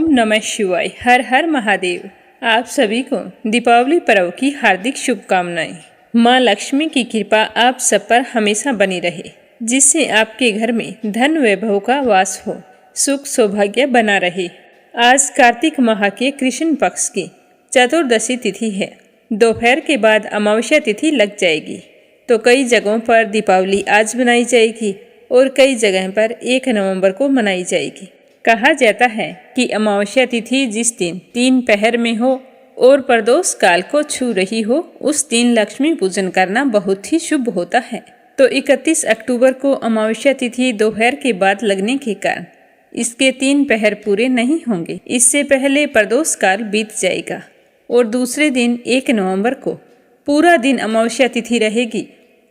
ओम नमः शिवाय। हर हर महादेव। आप सभी को दीपावली पर्व की हार्दिक शुभकामनाएं। माँ लक्ष्मी की कृपा आप सब पर हमेशा बनी रहे, जिससे आपके घर में धन वैभव का वास हो, सुख सौभाग्य बना रहे। आज कार्तिक माह के कृष्ण पक्ष की चतुर्दशी तिथि है। दोपहर के बाद अमावस्या तिथि लग जाएगी, तो कई जगहों पर दीपावली आज मनाई जाएगी और कई जगह पर 1 नवंबर को मनाई जाएगी। कहा जाता है कि अमावस्या तिथि जिस दिन 3 पहर में हो और प्रदोष काल को छू रही हो, उस दिन लक्ष्मी पूजन करना बहुत ही शुभ होता है। तो 31 अक्टूबर को अमावस्या तिथि दोपहर के बाद लगने के कारण इसके 3 पहर पूरे नहीं होंगे। इससे पहले प्रदोष काल बीत जाएगा और दूसरे दिन 1 नवंबर को पूरा दिन अमावस्या तिथि रहेगी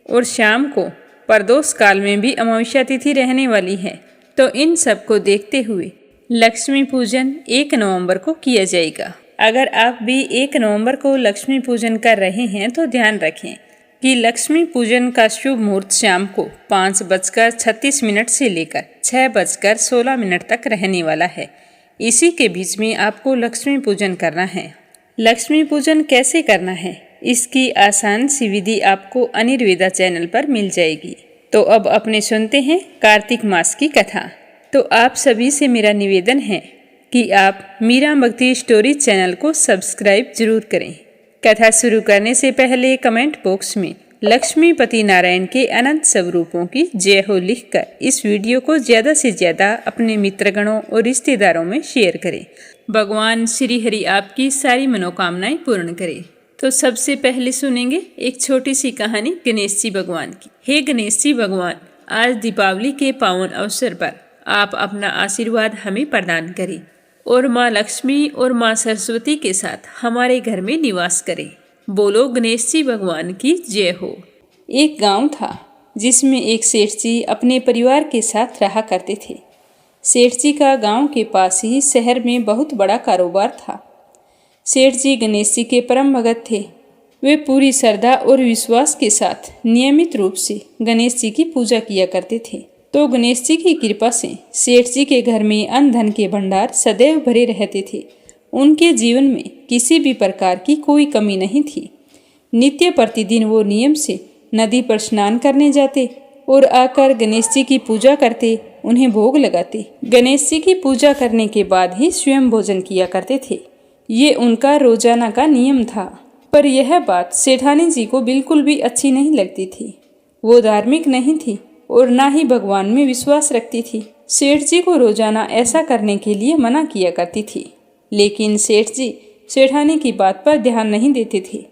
और शाम को प्रदोष काल में भी अमावस्या तिथि रहने वाली है। तो इन सब को देखते हुए लक्ष्मी पूजन 1 नवंबर को किया जाएगा। अगर आप भी 1 नवंबर को लक्ष्मी पूजन कर रहे हैं तो ध्यान रखें कि लक्ष्मी पूजन का शुभ मुहूर्त शाम को 5:36 से लेकर 6:16 तक रहने वाला है। इसी के बीच में आपको लक्ष्मी पूजन करना है। लक्ष्मी पूजन कैसे करना है, इसकी आसान सी विधि आपको अनिर्वेदा चैनल पर मिल जाएगी। तो अब अपने सुनते हैं कार्तिक मास की कथा। तो आप सभी से मेरा निवेदन है कि आप मीरा भक्ति स्टोरी चैनल को सब्सक्राइब जरूर करें। कथा शुरू करने से पहले कमेंट बॉक्स में लक्ष्मीपति नारायण के अनंत स्वरूपों की जय हो लिखकर इस वीडियो को ज़्यादा से ज़्यादा अपने मित्रगणों और रिश्तेदारों में शेयर करें। भगवान श्री हरि आपकी सारी मनोकामनाएं पूर्ण करें। तो सबसे पहले सुनेंगे एक छोटी सी कहानी गणेश जी भगवान की। हे गणेश जी भगवान, आज दीपावली के पावन अवसर पर आप अपना आशीर्वाद हमें प्रदान करें और माँ लक्ष्मी और माँ सरस्वती के साथ हमारे घर में निवास करें। बोलो गणेश जी भगवान की जय हो। एक गांव था जिसमें एक सेठ जी अपने परिवार के साथ रहा करते थे। सेठ जी का गांव के पास ही शहर में बहुत बड़ा कारोबार था। सेठ जी गणेश जी के परम भगत थे। वे पूरी श्रद्धा और विश्वास के साथ नियमित रूप से गणेश जी की पूजा किया करते थे। तो गणेश जी की कृपा से सेठ जी के घर में अन्न धन के भंडार सदैव भरे रहते थे। उनके जीवन में किसी भी प्रकार की कोई कमी नहीं थी। नित्य प्रतिदिन वो नियम से नदी पर स्नान करने जाते और आकर गणेश जी की पूजा करते, उन्हें भोग लगाते। गणेश जी की पूजा करने के बाद ही स्वयं भोजन किया करते थे। ये उनका रोजाना का नियम था। पर यह बात सेठानी जी को बिल्कुल भी अच्छी नहीं लगती थी। वो धार्मिक नहीं थी और ना ही भगवान में विश्वास रखती थी। सेठ जी को रोजाना ऐसा करने के लिए मना किया करती थी, लेकिन सेठ जी सेठानी की बात पर ध्यान नहीं देते थे।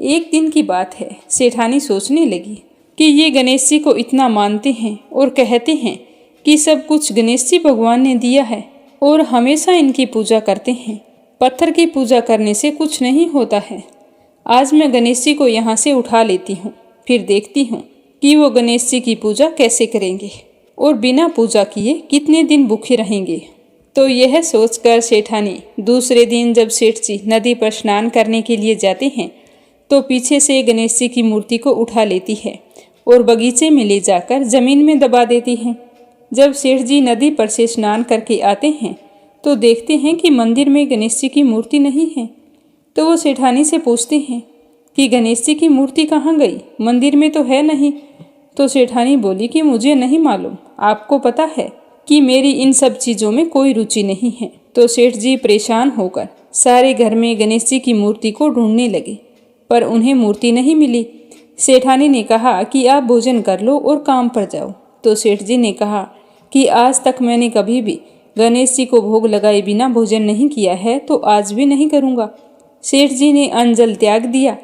एक दिन की बात है, सेठानी सोचने लगी कि ये गणेश जी को इतना मानते हैं और कहते हैं कि सब कुछ गणेश जी भगवान ने दिया है और हमेशा इनकी पूजा करते हैं। पत्थर की पूजा करने से कुछ नहीं होता है। आज मैं गणेश जी को यहाँ से उठा लेती हूँ, फिर देखती हूँ कि वो गणेश जी की पूजा कैसे करेंगे और बिना पूजा किए कितने दिन भूखे रहेंगे। तो यह सोचकर सेठानी दूसरे दिन जब सेठ जी नदी पर स्नान करने के लिए जाते हैं तो पीछे से गणेश जी की मूर्ति को उठा लेती है और बगीचे में ले जाकर जमीन में दबा देती है। जब सेठ जी नदी पर से स्नान करके आते हैं तो देखते हैं कि मंदिर में गणेश जी की मूर्ति नहीं है। तो वो सेठानी से पूछते हैं कि गणेश जी की मूर्ति कहाँ गई, मंदिर में तो है नहीं। तो सेठानी बोली कि मुझे नहीं मालूम, आपको पता है कि मेरी इन सब चीज़ों में कोई रुचि नहीं है। तो सेठ जी परेशान होकर सारे घर में गणेश जी की मूर्ति को ढूंढने लगे, पर उन्हें मूर्ति नहीं मिली। सेठानी ने कहा कि आप भोजन कर लो और काम पर जाओ। तो सेठ जी ने कहा कि आज तक मैंने कभी भी गणेश जी को भोग लगाए बिना भोजन नहीं किया है, तो आज भी नहीं करूँगा। सेठ जी ने अन्न जल त्याग दिया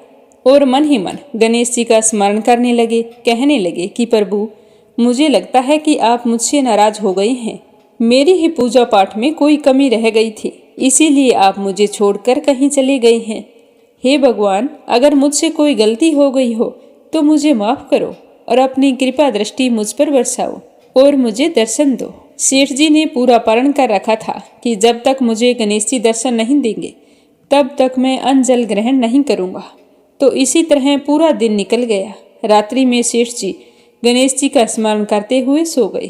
और मन ही मन गणेश जी का स्मरण करने लगे। कहने लगे कि प्रभु, मुझे लगता है कि आप मुझसे नाराज हो गए हैं। मेरी ही पूजा पाठ में कोई कमी रह गई थी, इसीलिए आप मुझे छोड़कर कहीं चले गए हैं। हे भगवान, अगर मुझसे कोई गलती हो गई हो तो मुझे माफ़ करो और अपनी कृपा दृष्टि मुझ पर बरसाओ और मुझे दर्शन दो। सेठ जी ने पूरा प्रण कर रखा था कि जब तक मुझे गणेश जी दर्शन नहीं देंगे तब तक मैं अन्न जल ग्रहण नहीं करूँगा। तो इसी तरह पूरा दिन निकल गया। रात्रि में सेठ जी गणेश जी का स्मरण करते हुए सो गए।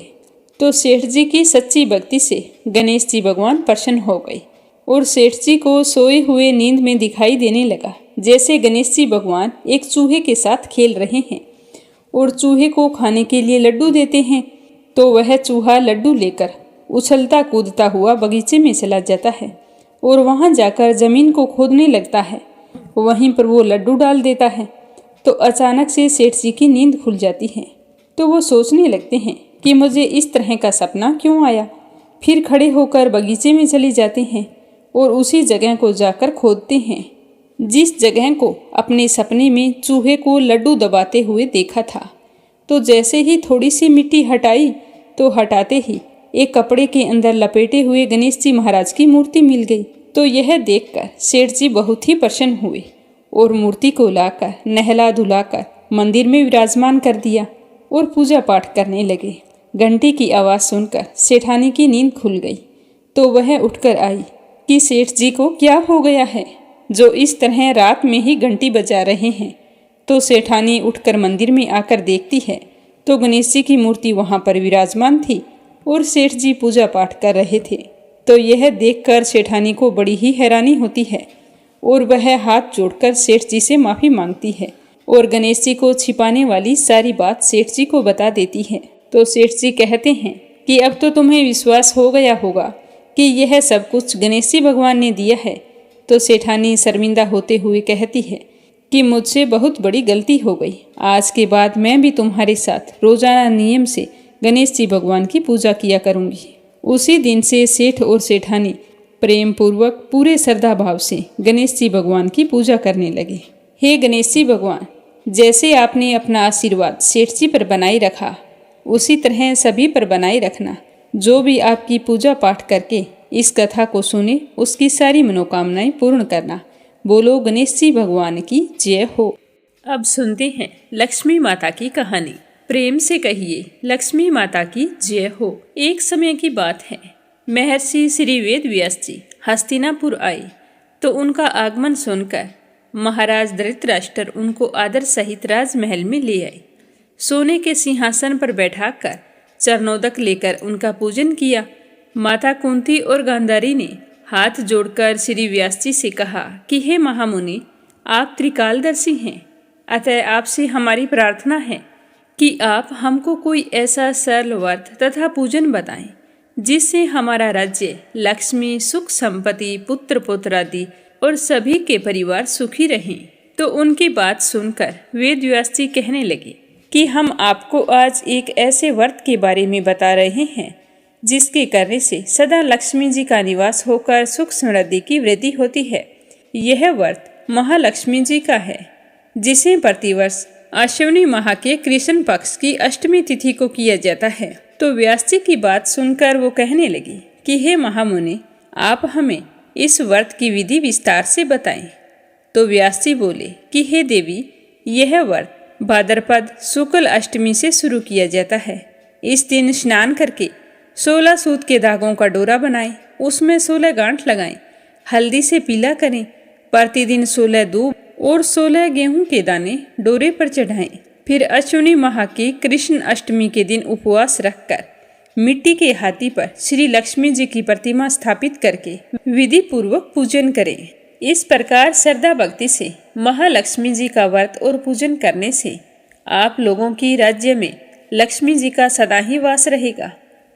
तो सेठ जी की सच्ची भक्ति से गणेश जी भगवान प्रसन्न हो गए और सेठ जी को सोए हुए नींद में दिखाई देने लगा जैसे गणेश जी भगवान एक चूहे के साथ खेल रहे हैं और चूहे को खाने के लिए लड्डू देते हैं। तो वह चूहा लड्डू लेकर उछलता कूदता हुआ बगीचे में चला जाता है और वहां जाकर जमीन को खोदने लगता है। वहीं पर वो लड्डू डाल देता है। तो अचानक से सेठ जी की नींद खुल जाती है। तो वो सोचने लगते हैं कि मुझे इस तरह का सपना क्यों आया। फिर खड़े होकर बगीचे में चले जाते हैं और उसी जगह को जाकर खोदते हैं जिस जगह को अपने सपने में चूहे को लड्डू दबाते हुए देखा था। तो जैसे ही थोड़ी सी मिट्टी हटाई तो हटाते ही एक कपड़े के अंदर लपेटे हुए गणेश जी महाराज की मूर्ति मिल गई। तो यह देखकर सेठ जी बहुत ही प्रसन्न हुए और मूर्ति को लाकर नहला धुलाकर मंदिर में विराजमान कर दिया और पूजा पाठ करने लगे। घंटी की आवाज़ सुनकर सेठानी की नींद खुल गई। तो वह उठकर आई कि सेठ जी को क्या हो गया है जो इस तरह रात में ही घंटी बजा रहे हैं। तो सेठानी उठकर मंदिर में आकर देखती है तो गणेश जी की मूर्ति वहाँ पर विराजमान थी और सेठ जी पूजा पाठ कर रहे थे। तो यह देखकर सेठानी को बड़ी ही हैरानी होती है और वह हाथ जोड़कर सेठ जी से माफ़ी मांगती है और गणेश जी को छिपाने वाली सारी बात सेठ जी को बता देती है। तो सेठ जी कहते हैं कि अब तो तुम्हें विश्वास हो गया होगा कि यह सब कुछ गणेश जी भगवान ने दिया है। तो सेठानी शर्मिंदा होते हुए कहती है कि मुझसे बहुत बड़ी गलती हो गई। आज के बाद मैं भी तुम्हारे साथ रोजाना नियम से गणेश जी भगवान की पूजा किया करूंगी। उसी दिन से सेठ और सेठानी प्रेम पूर्वक पूरे श्रद्धा भाव से गणेश जी भगवान की पूजा करने लगे। हे गणेश जी भगवान, जैसे आपने अपना आशीर्वाद सेठ जी पर बनाए रखा उसी तरह सभी पर बनाए रखना। जो भी आपकी पूजा पाठ करके इस कथा को सुने उसकी सारी मनोकामनाएं पूर्ण करना। बोलो गणेश जी भगवान की जय हो। अब सुनते हैं लक्ष्मी माता की कहानी। प्रेम से कहिए लक्ष्मी माता की जय हो। एक समय की बात है, महर्षि श्री वेद व्यास जी हस्तिनापुर आए तो उनका आगमन सुनकर महाराज धृतराष्ट्र उनको आदर सहित राजमहल में ले आए। सोने के सिंहासन पर बैठाकर चरणोदक लेकर उनका पूजन किया। माता कुंती और गांधारी ने हाथ जोड़कर श्री व्यास जी से कहा कि हे महामुनि, आप त्रिकालदर्शी हैं, अतः आपसे हमारी प्रार्थना है कि आप हमको कोई ऐसा सरल व्रत तथा पूजन बताएं जिससे हमारा राज्य, लक्ष्मी, सुख, संपत्ति, पुत्र पुत्रादि और सभी के परिवार सुखी रहें। तो उनकी बात सुनकर वेद व्यास जी कहने लगे कि हम आपको आज एक ऐसे व्रत के बारे में बता रहे हैं जिसके करने से सदा लक्ष्मी जी का निवास होकर सुख समृद्धि की वृद्धि होती है। यह व्रत महालक्ष्मी जी का है जिसे प्रतिवर्ष अश्विनी माह के कृष्ण पक्ष की अष्टमी तिथि को किया जाता है। तो व्यास जी की बात सुनकर वो कहने लगी कि हे महामुनि, आप हमें इस व्रत की विधि विस्तार से बताएं। तो व्यास जी बोले कि हे देवी, यह व्रत भाद्रपद शुक्ल अष्टमी से शुरू किया जाता है। इस दिन स्नान करके 16 सूत के धागों का डोरा बनाएं, उसमें 16 गांठ लगाएं, हल्दी से पीला करें, प्रतिदिन 16 दूब और 16 गेहूं के दाने डोरे पर चढ़ाएं। फिर अश्विनी माह की कृष्ण अष्टमी के दिन उपवास रखकर मिट्टी के हाथी पर श्री लक्ष्मी जी की प्रतिमा स्थापित करके विधि पूर्वक पूजन करें। इस प्रकार श्रद्धा भक्ति से महालक्ष्मी जी का व्रत और पूजन करने से आप लोगों की राज्य में लक्ष्मी जी का सदा ही वास रहेगा।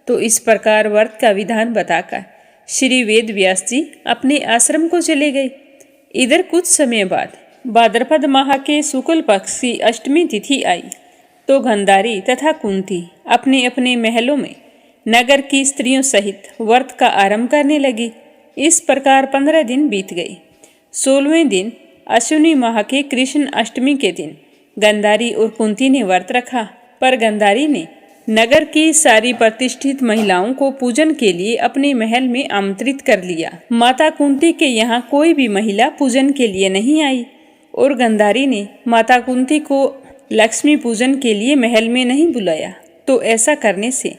तो इस प्रकार व्रत का विधान बताकर श्री वेद व्यास जी अपने आश्रम को चले गए। इधर कुछ समय बाद भाद्रपद माह के शुक्ल पक्ष की अष्टमी तिथि आई तो गांधारी तथा कुंती अपने अपने महलों में नगर की स्त्रियों सहित व्रत का आरंभ करने लगी। इस प्रकार 15 दिन बीत गए। 16वें दिन अश्विनी माह के कृष्ण अष्टमी के दिन गांधारी और कुंती ने व्रत रखा, पर गांधारी ने नगर की सारी प्रतिष्ठित महिलाओं को पूजन के लिए अपने महल में आमंत्रित कर लिया। माता कुंती के यहाँ कोई भी महिला पूजन के लिए नहीं आई और गांधारी ने माता कुंती को लक्ष्मी पूजन के लिए महल में नहीं बुलाया। तो ऐसा करने से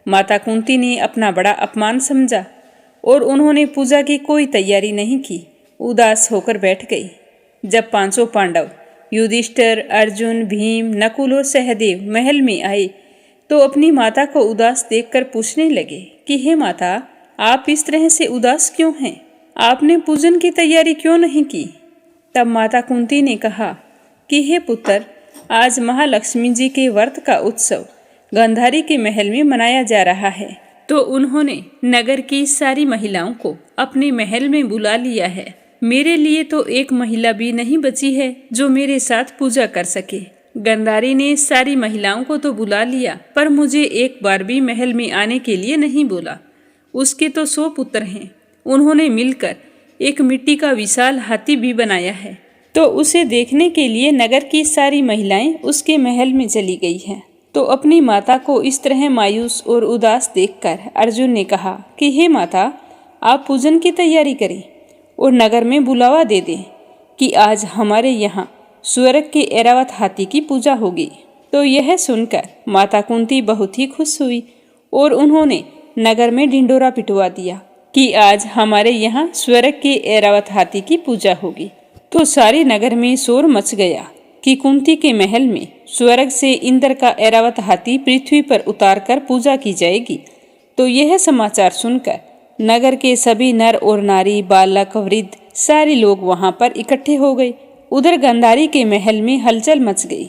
माता कुंती ने अपना बड़ा अपमान समझा और उन्होंने पूजा की कोई तैयारी नहीं की, उदास होकर बैठ गई। जब 500 पांडव युधिष्ठिर, अर्जुन, भीम, नकुल और सहदेव महल में आए तो अपनी माता को उदास देखकर पूछने लगे कि हे माता, आप इस तरह से उदास क्यों हैं? आपने पूजन की तैयारी क्यों नहीं की? तब माता कुंती ने कहा कि हे पुत्र, आज महालक्ष्मी जी के व्रत का उत्सव गांधारी के महल में मनाया जा रहा है, तो उन्होंने नगर की सारी महिलाओं को अपने महल में बुला लिया है। मेरे लिए तो एक महिला भी नहीं बची है जो मेरे साथ पूजा कर सके। गांधारी ने सारी महिलाओं को तो बुला लिया, पर मुझे एक बार भी महल में आने के लिए नहीं बोला। उसके तो 100 पुत्र हैं। उन्होंने मिलकर एक मिट्टी का विशाल हाथी भी बनाया है, तो उसे देखने के लिए नगर की सारी महिलाएं उसके महल में चली गई हैं। तो अपनी माता को इस तरह मायूस और उदास देखकर अर्जुन ने कहा कि हे माता, आप पूजन की तैयारी करें और नगर में बुलावा दे दें कि आज हमारे यहाँ स्वर्ग के ऐरावत हाथी की पूजा होगी। तो यह सुनकर माता कुंती बहुत ही खुश हुई और उन्होंने नगर में ढिंडोरा पिटवा दिया कि आज हमारे यहाँ स्वर्ग के ऐरावत हाथी की पूजा होगी। तो सारे नगर में शोर मच गया कि कुंती के महल में स्वर्ग से इंद्र का ऐरावत हाथी पृथ्वी पर उतारकर पूजा की जाएगी। तो यह समाचार सुनकर नगर के सभी नर और नारी, बालक, वृद्ध सारे लोग वहां पर इकट्ठे हो गए। उधर गांधारी के महल में हलचल मच गई।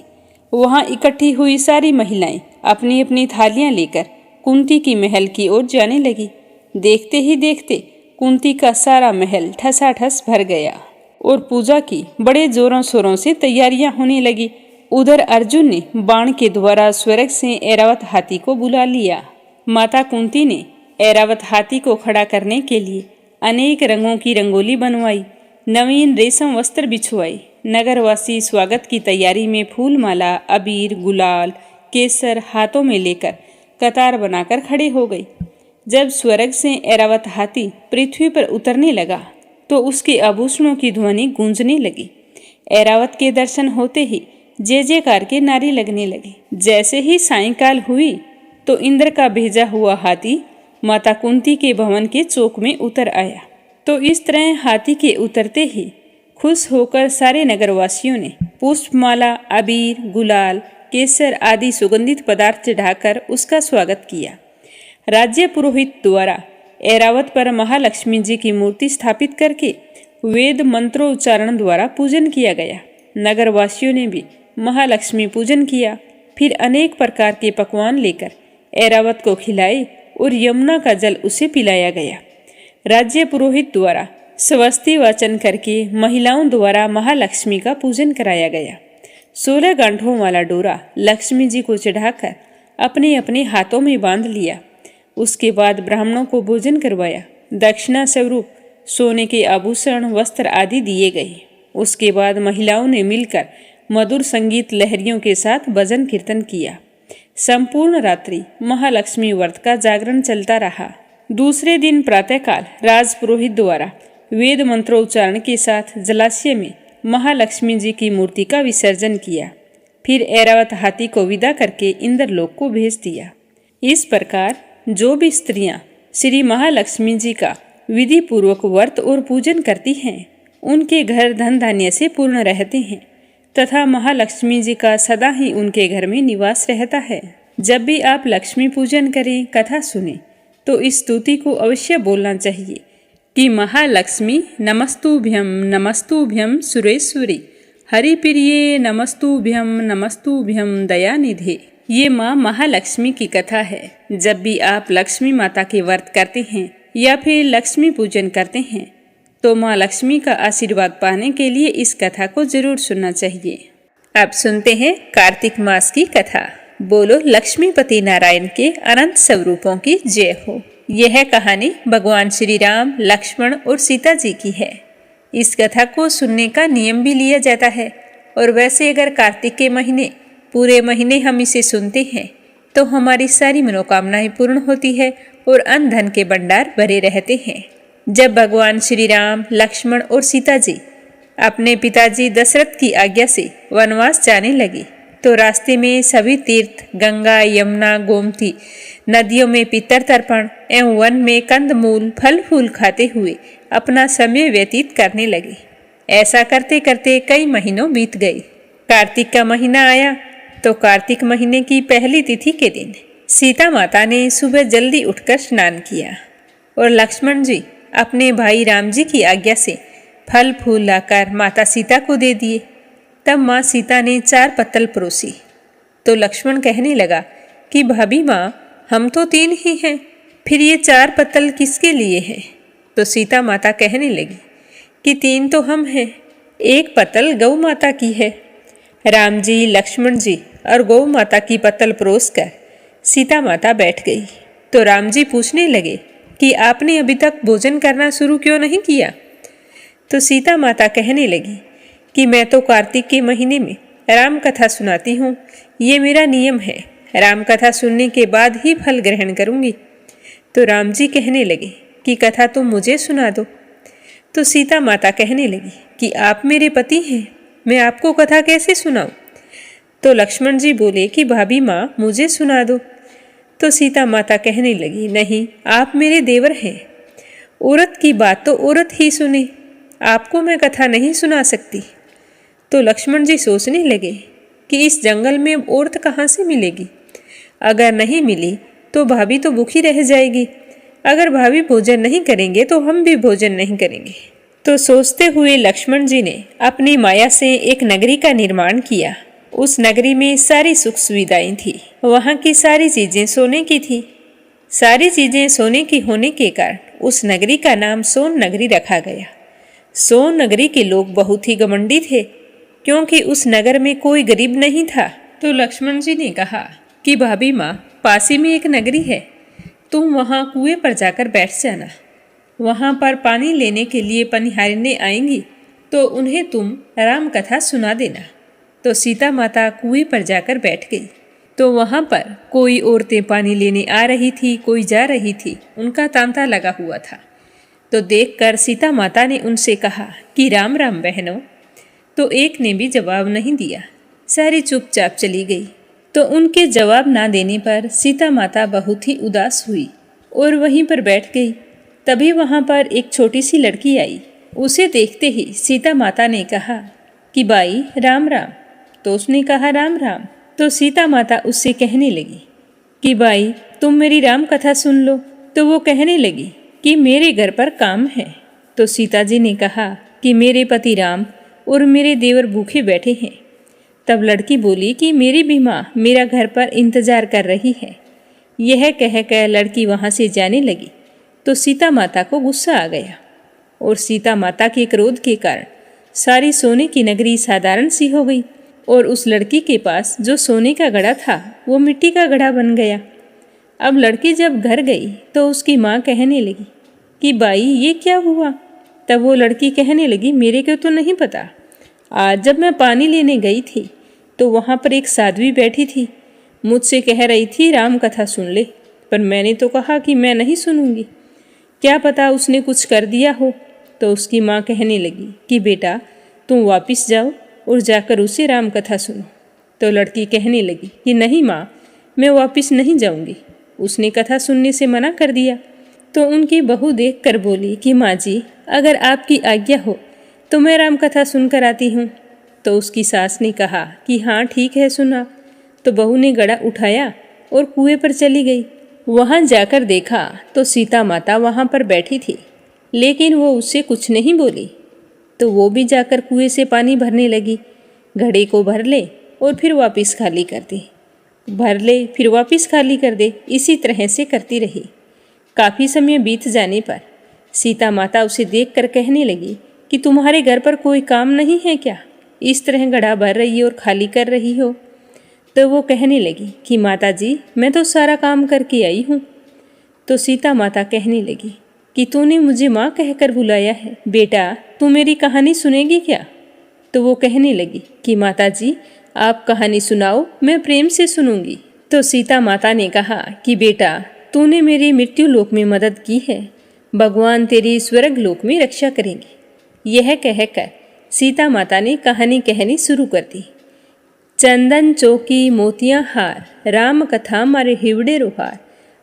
वहां इकट्ठी हुई सारी महिलाएं अपनी अपनी थालियां लेकर कुंती की महल की ओर जाने लगी। देखते ही देखते कुंती का सारा महल ठसाठस भर गया और पूजा की बड़े जोरों शोरों से तैयारियां होने लगी। उधर अर्जुन ने बाण के द्वारा स्वर्ग से ऐरावत हाथी को बुला लिया। माता कुंती ने ऐरावत हाथी को खड़ा करने के लिए अनेक रंगों की रंगोली बनवाई, नवीन रेशम वस्त्र बिछवाई। नगरवासी स्वागत की तैयारी में फूल माला, अबीर, गुलाल, केसर हाथों में लेकर कतार बनाकर खड़े हो गई। जब स्वर्ग से ऐरावत हाथी पृथ्वी पर उतरने लगा तो उसके आभूषणों की ध्वनि गूंजने लगी। ऐरावत के दर्शन होते ही जय जयकार के नारे लगने लगे। जैसे ही सायंकाल हुई तो इंद्र का भेजा हुआ हाथी माता कुंती के भवन के चौक में उतर आया। तो इस तरह हाथी के उतरते ही खुश होकर सारे नगरवासियों ने पुष्पमाला, अबीर, गुलाल, केसर आदि सुगंधित पदार्थ चढ़ाकर उसका स्वागत किया। राज्य पुरोहित द्वारा ऐरावत पर महालक्ष्मी जी की मूर्ति स्थापित करके वेद मंत्रोच्चारण द्वारा पूजन किया गया। नगरवासियों ने भी महालक्ष्मी पूजन किया। फिर अनेक प्रकार के पकवान लेकर ऐरावत को खिलाए और यमुना का जल उसे पिलाया गया। राज्य पुरोहित द्वारा स्वस्ति वाचन करके महिलाओं द्वारा महालक्ष्मी का पूजन कराया गया। 16 गांठों वाला डोरा लक्ष्मी जी को चढ़ाकर अपने अपने हाथों में बांध लिया। उसके बाद ब्राह्मणों को भोजन करवाया। दक्षिणा स्वरूप सोने के आभूषण, वस्त्र आदि दिए गए। उसके बाद महिलाओं ने मिलकर मधुर संगीत लहरियों के साथ भजन कीर्तन किया। संपूर्ण रात्रि महालक्ष्मी व्रत का जागरण चलता रहा। दूसरे दिन प्रातःकाल राजपुरोहित द्वारा वेद मंत्रोच्चारण के साथ जलाशय में महालक्ष्मी जी की मूर्ति का विसर्जन किया। फिर ऐरावत हाथी को विदा करके इंद्रलोक को भेज दिया। इस प्रकार जो भी स्त्रियां श्री महालक्ष्मी जी का विधि पूर्वक व्रत और पूजन करती हैं, उनके घर धन धान्य से पूर्ण रहते हैं तथा महालक्ष्मी जी का सदा ही उनके घर में निवास रहता है। जब भी आप लक्ष्मी पूजन करें, कथा सुने, तो इस स्तुति को अवश्य बोलना चाहिए कि महालक्ष्मी नमस्तुभ्यम नमस्तुभ्यम सुरेश्वरी, हरिप्रिये नमस्तुभ्यम नमस्तुभ्यम दयानिधे। ये माँ महालक्ष्मी की कथा है। जब भी आप लक्ष्मी माता के व्रत करते हैं या फिर लक्ष्मी पूजन करते हैं तो माँ लक्ष्मी का आशीर्वाद पाने के लिए इस कथा को जरूर सुनना चाहिए। अब सुनते हैं कार्तिक मास की कथा। बोलो लक्ष्मीपति नारायण के अनंत स्वरूपों की जय हो। यह कहानी भगवान श्री राम, लक्ष्मण और सीता जी की है। इस कथा को सुनने का नियम भी लिया जाता है और वैसे अगर कार्तिक के महीने पूरे महीने हम इसे सुनते हैं तो हमारी सारी मनोकामनाएं पूर्ण होती है और अन्न धन के भंडार भरे रहते हैं। जब भगवान श्री राम, लक्ष्मण और सीता जी अपने पिताजी दशरथ की आज्ञा से वनवास जाने लगे तो रास्ते में सभी तीर्थ, गंगा, यमुना, गोमती नदियों में पितर तर्पण एवं वन में कंदमूल, फल फूल खाते हुए अपना समय व्यतीत करने लगे। ऐसा करते करते कई महीनों बीत गए। कार्तिक का महीना आया तो कार्तिक महीने की पहली तिथि के दिन सीता माता ने सुबह जल्दी उठकर स्नान किया और लक्ष्मण जी अपने भाई राम जी की आज्ञा से फल फूल लाकर माता सीता को दे दिए। तब माँ सीता ने 4 पत्तल परोसी तो लक्ष्मण कहने लगा कि भाभी माँ, हम तो 3 ही हैं, फिर ये 4 पत्तल किसके लिए हैं? तो सीता माता कहने लगी कि 3 तो हम हैं, 1 पत्तल गौ माता की है। राम जी, लक्ष्मण जी और गौ माता की पत्तल परोस कर सीता माता बैठ गई। तो राम जी पूछने लगे कि आपने अभी तक भोजन करना शुरू क्यों नहीं किया? तो सीता माता कहने लगी कि मैं तो कार्तिक के महीने में राम कथा सुनाती हूँ, ये मेरा नियम है, राम कथा सुनने के बाद ही फल ग्रहण करूँगी। तो राम जी कहने लगे कि कथा तुम मुझे सुना दो। तो सीता माता कहने लगी कि आप मेरे पति हैं, मैं आपको कथा कैसे सुनाऊं? तो लक्ष्मण जी बोले कि भाभी माँ, मुझे सुना दो। तो सीता माता कहने लगी, नहीं, आप मेरे देवर हैं, औरत की बात तो औरत ही सुने, आपको मैं कथा नहीं सुना सकती। तो लक्ष्मण जी सोचने लगे कि इस जंगल में औरत कहाँ से मिलेगी? अगर नहीं मिली तो भाभी तो भूखी रह जाएगी, अगर भाभी भोजन नहीं करेंगे तो हम भी भोजन नहीं करेंगे। तो सोचते हुए लक्ष्मण जी ने अपनी माया से एक नगरी का निर्माण किया। उस नगरी में सारी सुख सुविधाएं थी, वहाँ की सारी चीजें सोने की थी। सारी चीजें सोने की होने के कारण उस नगरी का नाम सोन नगरी रखा गया। सोन नगरी के लोग बहुत ही घमंडी थे, क्योंकि उस नगर में कोई गरीब नहीं था। तो लक्ष्मण जी ने कहा कि भाभी माँ, पास ही में एक नगरी है, तुम वहाँ कुएं पर जाकर बैठ जाना, वहाँ पर पानी लेने के लिए पनिहारिनें आएंगी तो उन्हें तुम राम कथा सुना देना। तो सीता माता कुएं पर जाकर बैठ गई। तो वहाँ पर कोई औरतें पानी लेने आ रही थी, कोई जा रही थी, उनका तांता लगा हुआ था। तो देखकर सीता माता ने उनसे कहा कि राम राम बहनों। तो एक ने भी जवाब नहीं दिया, सारी चुपचाप चली गई। तो उनके जवाब ना देने पर सीता माता बहुत ही उदास हुई और वहीं पर बैठ गई। तभी वहाँ पर एक छोटी सी लड़की आई। उसे देखते ही सीता माता ने कहा कि बाई, राम राम। तो उसने कहा राम राम। तो सीता माता उससे कहने लगी कि बाई, तुम मेरी राम कथा सुन लो। तो वो कहने लगी कि मेरे घर पर काम है। तो सीता जी ने कहा कि मेरे पति राम और मेरे देवर भूखे बैठे हैं। तब लड़की बोली कि मेरी भी माँ मेरा घर पर इंतजार कर रही है। यह कहकर लड़की वहाँ से जाने लगी। तो सीता माता को गुस्सा आ गया और सीता माता के क्रोध के कारण सारी सोने की नगरी साधारण सी हो गई और उस लड़की के पास जो सोने का घड़ा था वो मिट्टी का घड़ा बन गया। अब लड़की जब घर गई तो उसकी माँ कहने लगी कि बाई, ये क्या हुआ? तब वो लड़की कहने लगी, मेरे को तो नहीं पता, आज जब मैं पानी लेने गई थी तो वहाँ पर एक साध्वी बैठी थी, मुझसे कह रही थी राम कथा सुन ले, पर मैंने तो कहा कि मैं नहीं सुनूंगी, क्या पता उसने कुछ कर दिया हो। तो उसकी माँ कहने लगी कि बेटा, तुम वापस जाओ और जाकर उसे राम कथा सुनो। तो लड़की कहने लगी कि नहीं माँ, मैं वापस नहीं जाऊंगी, उसने कथा सुनने से मना कर दिया। तो उनकी बहू देख कर बोली कि माँ जी, अगर आपकी आज्ञा हो तो मैं राम कथा सुनकर आती हूँ। तो उसकी सास ने कहा कि हाँ ठीक है, सुना। तो बहू ने घड़ा उठाया और कुएं पर चली गई। वहाँ जाकर देखा तो सीता माता वहाँ पर बैठी थी, लेकिन वो उससे कुछ नहीं बोली। तो वो भी जाकर कुएं से पानी भरने लगी। घड़े को भर ले और फिर वापस खाली कर दे, भर ले फिर वापस खाली कर दे, इसी तरह से करती रही। काफ़ी समय बीत जाने पर सीता माता उसे देखकर कहने लगी कि तुम्हारे घर पर कोई काम नहीं है क्या, इस तरह घड़ा भर रही हो और खाली कर रही हो। तो वो कहने लगी कि माता जी, मैं तो सारा काम करके आई हूँ। तो सीता माता कहने लगी कि तूने मुझे माँ कहकर बुलाया है, बेटा तू मेरी कहानी सुनेगी क्या? तो वो कहने लगी कि माता जी, आप कहानी सुनाओ, मैं प्रेम से सुनूंगी। तो सीता माता ने कहा कि बेटा, तूने मेरी मृत्यु लोक में मदद की है, भगवान तेरी स्वर्ग लोक में रक्षा करेंगे। यह कहकर सीता माता ने कहानी कहनी शुरू कर दी। चंदन चौकी मोतियाँ हार, राम कथा मारे हिवड़े रुहार,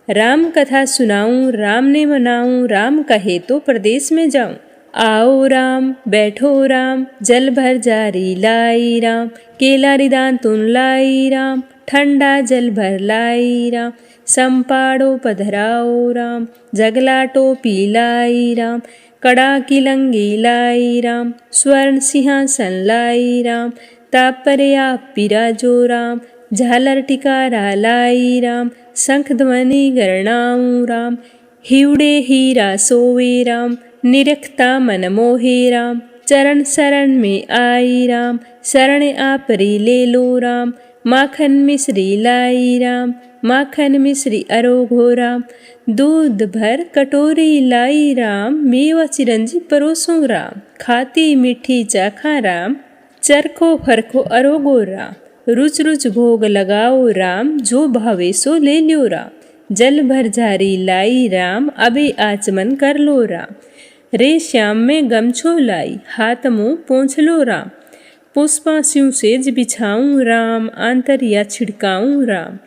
राम कथा सुनाऊं राम ने मनाऊं, राम कहे तो प्रदेश में जाऊं। आओ राम बैठो राम, जल भर जारी लाई राम, केला रिदान तुन लाई राम, ठंडा जल भर लाई राम, संपाड़ो पधराओ राम, जगला टोपी लाई राम, कड़ा की लंगी लाई राम, स्वर्ण सिंहासन लाई राम, तापरे आप पिराजो राम, झालर टिकारा लाई राम, शंख ध्वनि गरणाऊं राम, हिवड़े हीरा सोवे राम, निरखता मन मोहे राम, चरण शरण में आई राम, शरण आपरी ले लो राम, माखन मिश्री लाई राम, माखन मिश्री अरोघो राम, दूध भर कटोरी लाई राम, मेवा चिरंजी परोसो राम, खाती मीठी चाखा राम, चरखो फरखो अरोगो राम, रुच रुच भोग लगाओ राम, जो भावे सो ले ल्यो राम, जल भर झारी लाई राम, अबे आचमन कर लो राम, रे श्याम में गमछो लाई, हाथ मुँह पोंछ लो राम, पुष्पा स्यों सेज बिछाऊं राम, आंतरिया छिड़काऊं राम,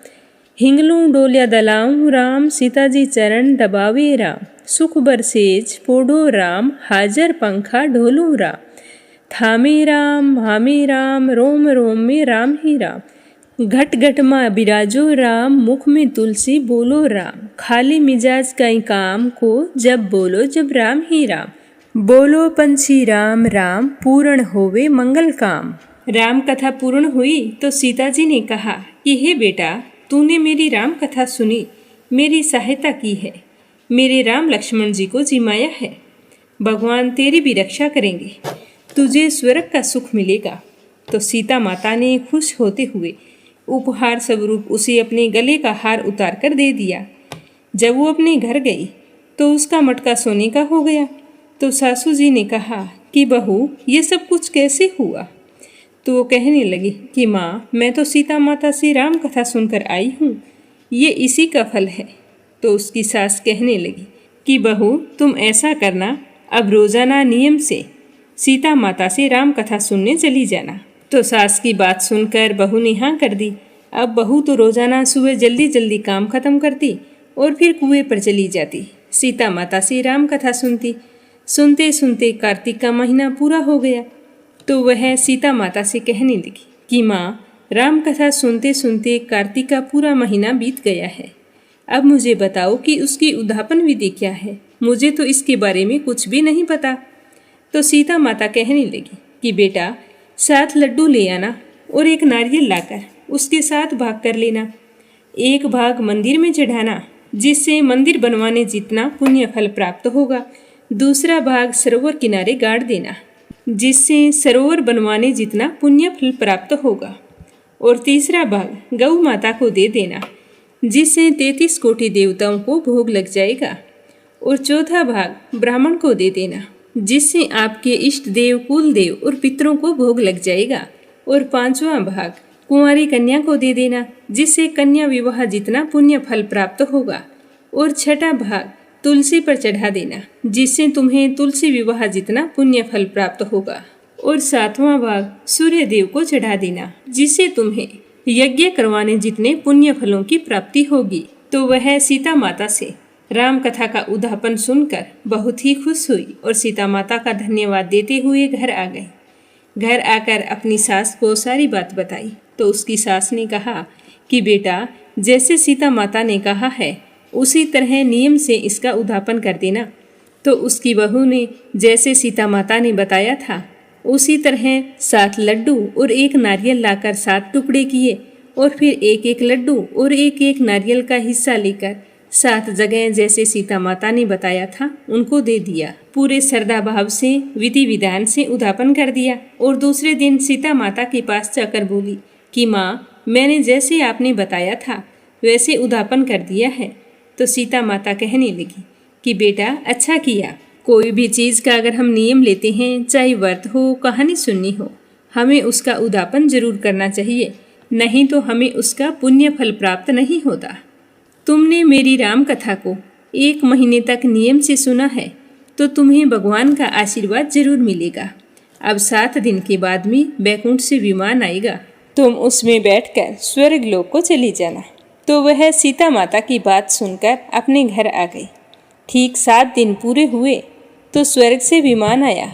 हिंगलूं डोलिया दलाऊं राम, सीताजी चरण दबावे राम, सुख बरसेज पोढ़ो राम, हाजर पंखा ढोलूं राम, थामे राम हामे राम, रोम रोम में राम ही राम, घट घट माँ बिराजो राम, मुख में तुलसी बोलो राम, खाली मिजाज कई काम को, जब बोलो जब राम ही राम, बोलो पंछी राम राम, पूर्ण होवे मंगल काम। राम कथा पूर्ण हुई तो सीता जी ने कहा कि हे बेटा, तूने मेरी राम कथा सुनी, मेरी सहायता की है, मेरे राम लक्ष्मण जी को जिमाया है, भगवान तेरी भी रक्षा करेंगे, तुझे स्वर्ग का सुख मिलेगा। तो सीता माता ने खुश होते हुए उपहार स्वरूप उसे अपने गले का हार उतार कर दे दिया। जब वो अपने घर गई तो उसका मटका सोने का हो गया। तो सासू जी ने कहा कि बहू, ये सब कुछ कैसे हुआ? तो वो कहने लगी कि माँ, मैं तो सीता माता से राम कथा सुनकर आई हूँ, ये इसी का फल है। तो उसकी सास कहने लगी कि बहू, तुम ऐसा करना, अब रोजाना नियम से सीता माता से राम कथा सुनने चली जाना। तो सास की बात सुनकर बहू ने हाँ कर दी। अब बहू तो रोजाना सुबह जल्दी जल्दी काम खत्म करती और फिर कुएं पर चली जाती, सीता माता से राम कथा सुनती। सुनते सुनते कार्तिक का महीना पूरा हो गया। तो वह सीता माता से कहने लगी कि माँ, राम कथा सुनते सुनते कार्तिक का पूरा महीना बीत गया है। अब मुझे बताओ कि उसकी उद्यापन विधि क्या है, मुझे तो इसके बारे में कुछ भी नहीं पता। तो सीता माता कहने लगी कि बेटा, 7 लड्डू ले आना और एक नारियल लाकर उसके 7 भाग कर लेना। एक भाग मंदिर में चढ़ाना, जिससे मंदिर बनवाने जितना पुण्य फल प्राप्त होगा। दूसरा भाग सरोवर किनारे गाड़ देना, जिससे सरोवर बनवाने जितना पुण्य फल प्राप्त होगा। और तीसरा भाग गौ माता को दे देना, जिससे 33 कोटि देवताओं को भोग लग जाएगा। और चौथा भाग ब्राह्मण को दे देना, जिससे आपके इष्ट देव, कुल देव और पितरों को भोग लग जाएगा। और 5वां भाग कुंवारी कन्या को दे देना, जिससे कन्या विवाह जितना पुण्य फल प्राप्त होगा। और 6वां भाग तुलसी पर चढ़ा देना, जिससे तुम्हें तुलसी विवाह जितना पुण्य फल प्राप्त होगा। और 7वां भाग सूर्य देव को चढ़ा देना, जिससे तुम्हें यज्ञ करवाने जितने पुण्य फलों की प्राप्ति होगी। तो वह सीता माता से राम कथा का उद्यापन सुनकर बहुत ही खुश हुई और सीता माता का धन्यवाद देते हुए घर आ गई। घर आकर अपनी सास को सारी बात बताई। तो उसकी सास ने कहा कि बेटा, जैसे सीता माता ने कहा है उसी तरह नियम से इसका उद्यापन कर देना। तो उसकी बहू ने जैसे सीता माता ने बताया था उसी तरह 7 लड्डू और एक नारियल लाकर 7 टुकड़े किए और फिर एक एक लड्डू और एक एक नारियल का हिस्सा लेकर 7 जगह जैसे सीता माता ने बताया था उनको दे दिया। पूरे श्रद्धा भाव से विधि विधान से उद्यापन कर दिया। और दूसरे दिन सीता माता के पास जाकर बोली कि माँ, मैंने जैसे आपने बताया था वैसे उद्यापन कर दिया है। तो सीता माता कहने लगी कि बेटा, अच्छा किया। कोई भी चीज़ का अगर हम नियम लेते हैं, चाहे व्रत हो, कहानी सुननी हो, हमें उसका उद्यापन जरूर करना चाहिए, नहीं तो हमें उसका पुण्य फल प्राप्त नहीं होता। तुमने मेरी राम कथा को 1 महीने तक नियम से सुना है तो तुम्हें भगवान का आशीर्वाद जरूर मिलेगा। अब 7 दिन के बाद में बैकुंठ से विमान आएगा, तुम उसमें बैठकर स्वर्ग लोक को चली जाना। तो वह सीता माता की बात सुनकर अपने घर आ गई। ठीक 7 दिन पूरे हुए तो स्वर्ग से विमान आया।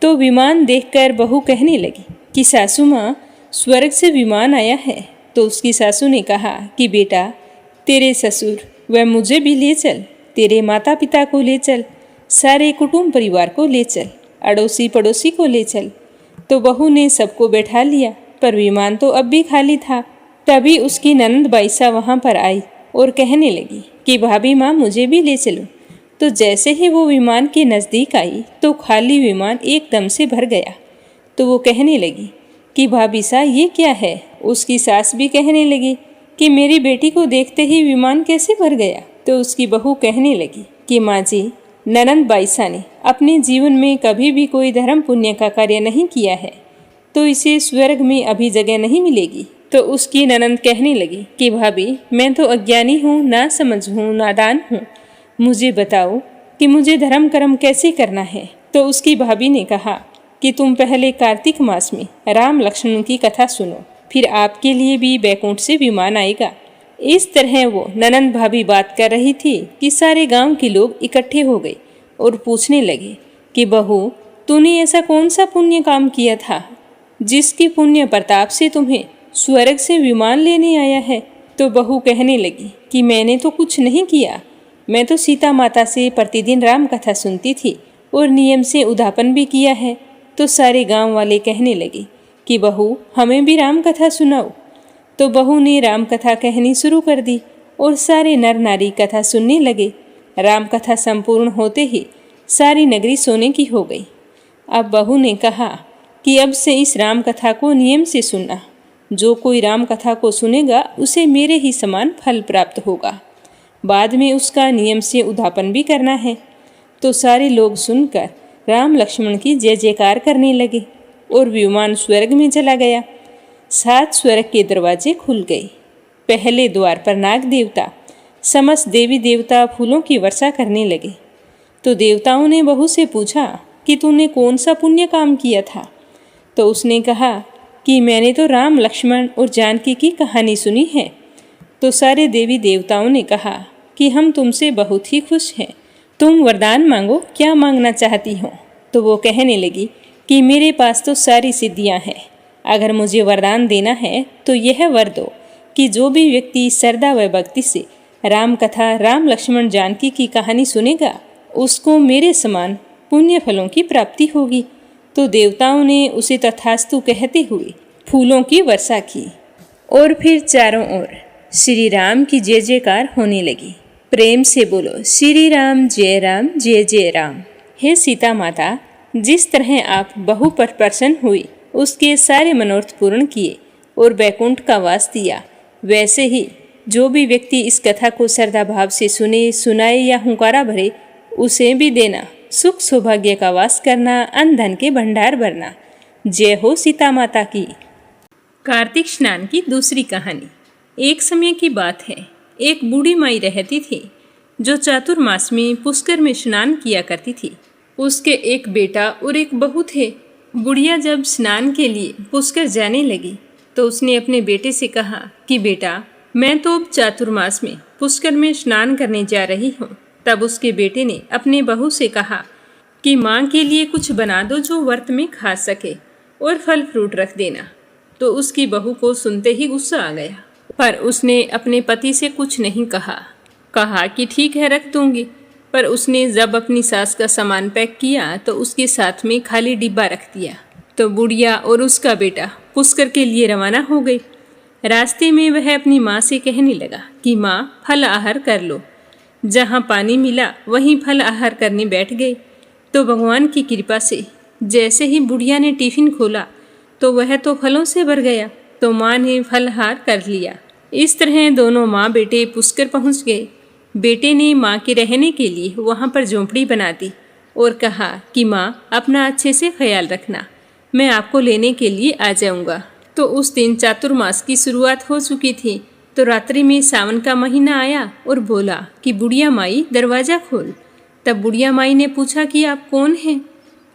तो विमान देखकर बहू कहने लगी कि सासू माँ, स्वर्ग से विमान आया है, तो उसकी सासू ने कहा कि बेटा, तेरे ससुर व मुझे भी ले चल, तेरे माता पिता को ले चल, सारे कुटुंब परिवार को ले चल, अड़ोसी पड़ोसी को ले चल। तो बहू ने सबको बैठा लिया, पर विमान तो अब भी खाली था। तभी उसकी ननंद बाईसा वहाँ पर आई और कहने लगी कि भाभी माँ, मुझे भी ले चलो। तो जैसे ही वो विमान के नज़दीक आई तो खाली विमान एकदम से भर गया। तो वो कहने लगी कि भाभी सा, ये क्या है? उसकी सास भी कहने लगी कि मेरी बेटी को देखते ही विमान कैसे भर गया? तो उसकी बहू कहने लगी कि माँ जी, ननंद बाईसा ने अपने जीवन में कभी भी कोई धर्म पुण्य का कार्य नहीं किया है, तो इसे स्वर्ग में अभी जगह नहीं मिलेगी। तो उसकी ननंद कहने लगी कि भाभी, मैं तो अज्ञानी हूँ, ना समझ हूँ, नादान हूँ, मुझे बताओ कि मुझे धर्म कर्म कैसे करना है। तो उसकी भाभी ने कहा कि तुम पहले कार्तिक मास में राम लक्ष्मण की कथा सुनो, फिर आपके लिए भी बैकुंठ से विमान आएगा। इस तरह वो ननंद भाभी बात कर रही थी कि सारे गांव के लोग इकट्ठे हो गए और पूछने लगे कि बहू, तूने ऐसा कौन सा पुण्य काम किया था जिसके पुण्य प्रताप से तुम्हें स्वर्ग से विमान लेने आया है? तो बहू कहने लगी कि मैंने तो कुछ नहीं किया, मैं तो सीता माता से प्रतिदिन राम कथा सुनती थी और नियम से उद्यापन भी किया है। तो सारे गांव वाले कहने लगे कि बहू, हमें भी राम कथा सुनाओ। तो बहू ने राम कथा कहनी शुरू कर दी और सारे नर नारी कथा सुनने लगे। राम कथा संपूर्ण होते ही सारी नगरी सोने की हो गई। अब बहू ने कहा कि अब से इस राम कथा को नियम से सुनना, जो कोई राम कथा को सुनेगा उसे मेरे ही समान फल प्राप्त होगा, बाद में उसका नियम से उद्यापन भी करना है। तो सारे लोग सुनकर राम लक्ष्मण की जय जयकार करने लगे और विमान स्वर्ग में चला गया। 7 स्वर्ग के दरवाजे खुल गए। पहले द्वार पर नाग देवता, समस्त देवी देवता फूलों की वर्षा करने लगे। तो देवताओं ने बहू से पूछा कि तूने कौन सा पुण्य काम किया था? तो उसने कहा कि मैंने तो राम लक्ष्मण और जानकी की कहानी सुनी है। तो सारे देवी देवताओं ने कहा कि हम तुमसे बहुत ही खुश हैं, तुम वरदान मांगो, क्या मांगना चाहती हो? तो वो कहने लगी कि मेरे पास तो सारी सिद्धियां हैं, अगर मुझे वरदान देना है तो यह वर दो कि जो भी व्यक्ति श्रद्धा व भक्ति से राम कथा, राम लक्ष्मण जानकी की कहानी सुनेगा, उसको मेरे समान पुण्य फलों की प्राप्ति होगी। तो देवताओं ने उसे तथास्तु कहते हुए फूलों की वर्षा की और फिर चारों ओर श्री राम की जय जयकार होने लगी। प्रेम से बोलो श्री राम जय जय राम। हे सीता माता, जिस तरह आप बहू पर प्रसन्न हुई, उसके सारे मनोरथ पूर्ण किए और बैकुंठ का वास दिया, वैसे ही जो भी व्यक्ति इस कथा को श्रद्धा भाव से सुने, सुनाए या हुंकारा भरे, उसे भी देना, सुख सौभाग्य का वास करना, अन्न धन के भंडार भरना। जय हो सीता माता की। कार्तिक स्नान की दूसरी कहानी। एक समय की बात है, एक बूढ़ी माई रहती थी जो चातुर्मास में पुष्कर में स्नान किया करती थी। उसके एक बेटा और एक बहू थे। बुढ़िया जब स्नान के लिए पुष्कर जाने लगी तो उसने अपने बेटे से कहा कि बेटा, मैं तो अब चातुर्मास में पुष्कर में स्नान करने जा रही हूँ। तब उसके बेटे ने अपने बहू से कहा कि माँ के लिए कुछ बना दो जो व्रत में खा सके और फल फ्रूट रख देना। तो उसकी बहू को सुनते ही गुस्सा आ गया, पर उसने अपने पति से कुछ नहीं कहा कि ठीक है, रख दूंगी। पर उसने जब अपनी सास का सामान पैक किया तो उसके साथ में खाली डिब्बा रख दिया। तो बुढ़िया और उसका बेटा पुष्कर के लिए रवाना हो गई। रास्ते में वह अपनी माँ से कहने लगा कि माँ, फल आहार कर लो। जहाँ पानी मिला वहीं फल आहार करने बैठ गए। तो भगवान की कृपा से जैसे ही बुढ़िया ने टिफिन खोला तो वह तो फलों से भर गया। तो माँ ने फलहार कर लिया। इस तरह दोनों माँ बेटे पुष्कर पहुँच गए। बेटे ने माँ के रहने के लिए वहाँ पर झोंपड़ी बना दी और कहा कि माँ, अपना अच्छे से ख्याल रखना, मैं आपको लेने के लिए आ जाऊँगा। तो उस दिन चातुर्मास की शुरुआत हो चुकी थी। तो रात्रि में सावन का महीना आया और बोला कि बुढ़िया माई, दरवाज़ा खोल। तब बुढ़िया माई ने पूछा कि आप कौन हैं?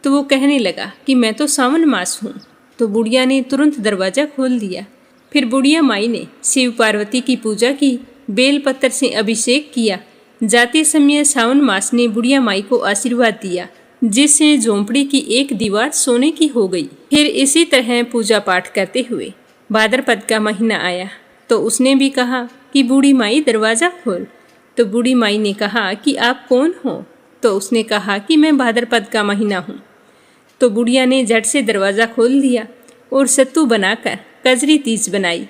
तो वो कहने लगा कि मैं तो सावन मास हूँ। तो बुढ़िया ने तुरंत दरवाज़ा खोल दिया। फिर बुढ़िया माई ने शिव पार्वती की पूजा की, बेल पत्तर से अभिषेक किया। जाते समय सावन मास ने बुढ़िया माई को आशीर्वाद दिया, जिससे झोंपड़ी की एक दीवार सोने की हो गई। फिर इसी तरह पूजा पाठ करते हुए भाद्रपद का महीना आया। तो उसने भी कहा कि बूढ़ी माई दरवाज़ा खोल। तो बूढ़ी माई ने कहा कि आप कौन हो? तो उसने कहा कि मैं भाद्रपद का महीना हूँ। तो बुढ़िया ने झट से दरवाज़ा खोल दिया और सत्तू बनाकर कजरी तीज बनाई।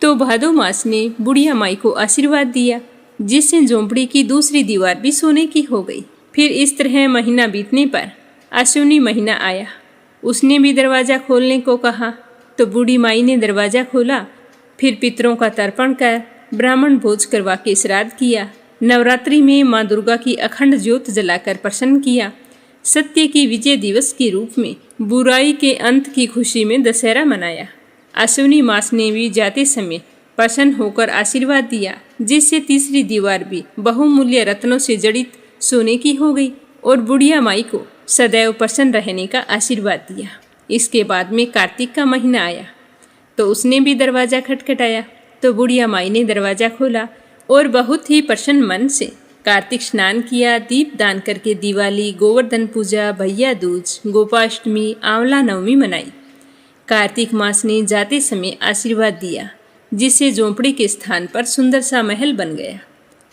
तो भादो मास ने बुढ़िया माई को आशीर्वाद दिया, जिससे झोंपड़ी की दूसरी दीवार भी सोने की हो गई। फिर इस तरह महीना बीतने पर अश्विनी महीना आया। उसने भी दरवाज़ा खोलने को कहा। तो बूढ़ी माई ने दरवाज़ा खोला। फिर पितरों का तर्पण कर ब्राह्मण भोज करवा के श्राद्ध किया। नवरात्रि में माँ दुर्गा की अखंड ज्योत जलाकर प्रसन्न किया। सत्य की विजय दिवस के रूप में बुराई के अंत की खुशी में दशहरा मनाया। अश्विनी मास ने भी जाते समय प्रसन्न होकर आशीर्वाद दिया, जिससे तीसरी दीवार भी बहुमूल्य रत्नों से जड़ित सोने की हो गई और बुढ़िया माई को सदैव प्रसन्न रहने का आशीर्वाद दिया। इसके बाद में कार्तिक का महीना आया। तो उसने भी दरवाज़ा खटखटाया। तो बुढ़िया माई ने दरवाज़ा खोला और बहुत ही प्रसन्न मन से कार्तिक स्नान किया, दीप दान करके दिवाली, गोवर्धन पूजा, भैया दूज, गोपाष्टमी, आंवला नवमी मनाई। कार्तिक मास ने जाते समय आशीर्वाद दिया, जिससे झोंपड़ी के स्थान पर सुंदर सा महल बन गया।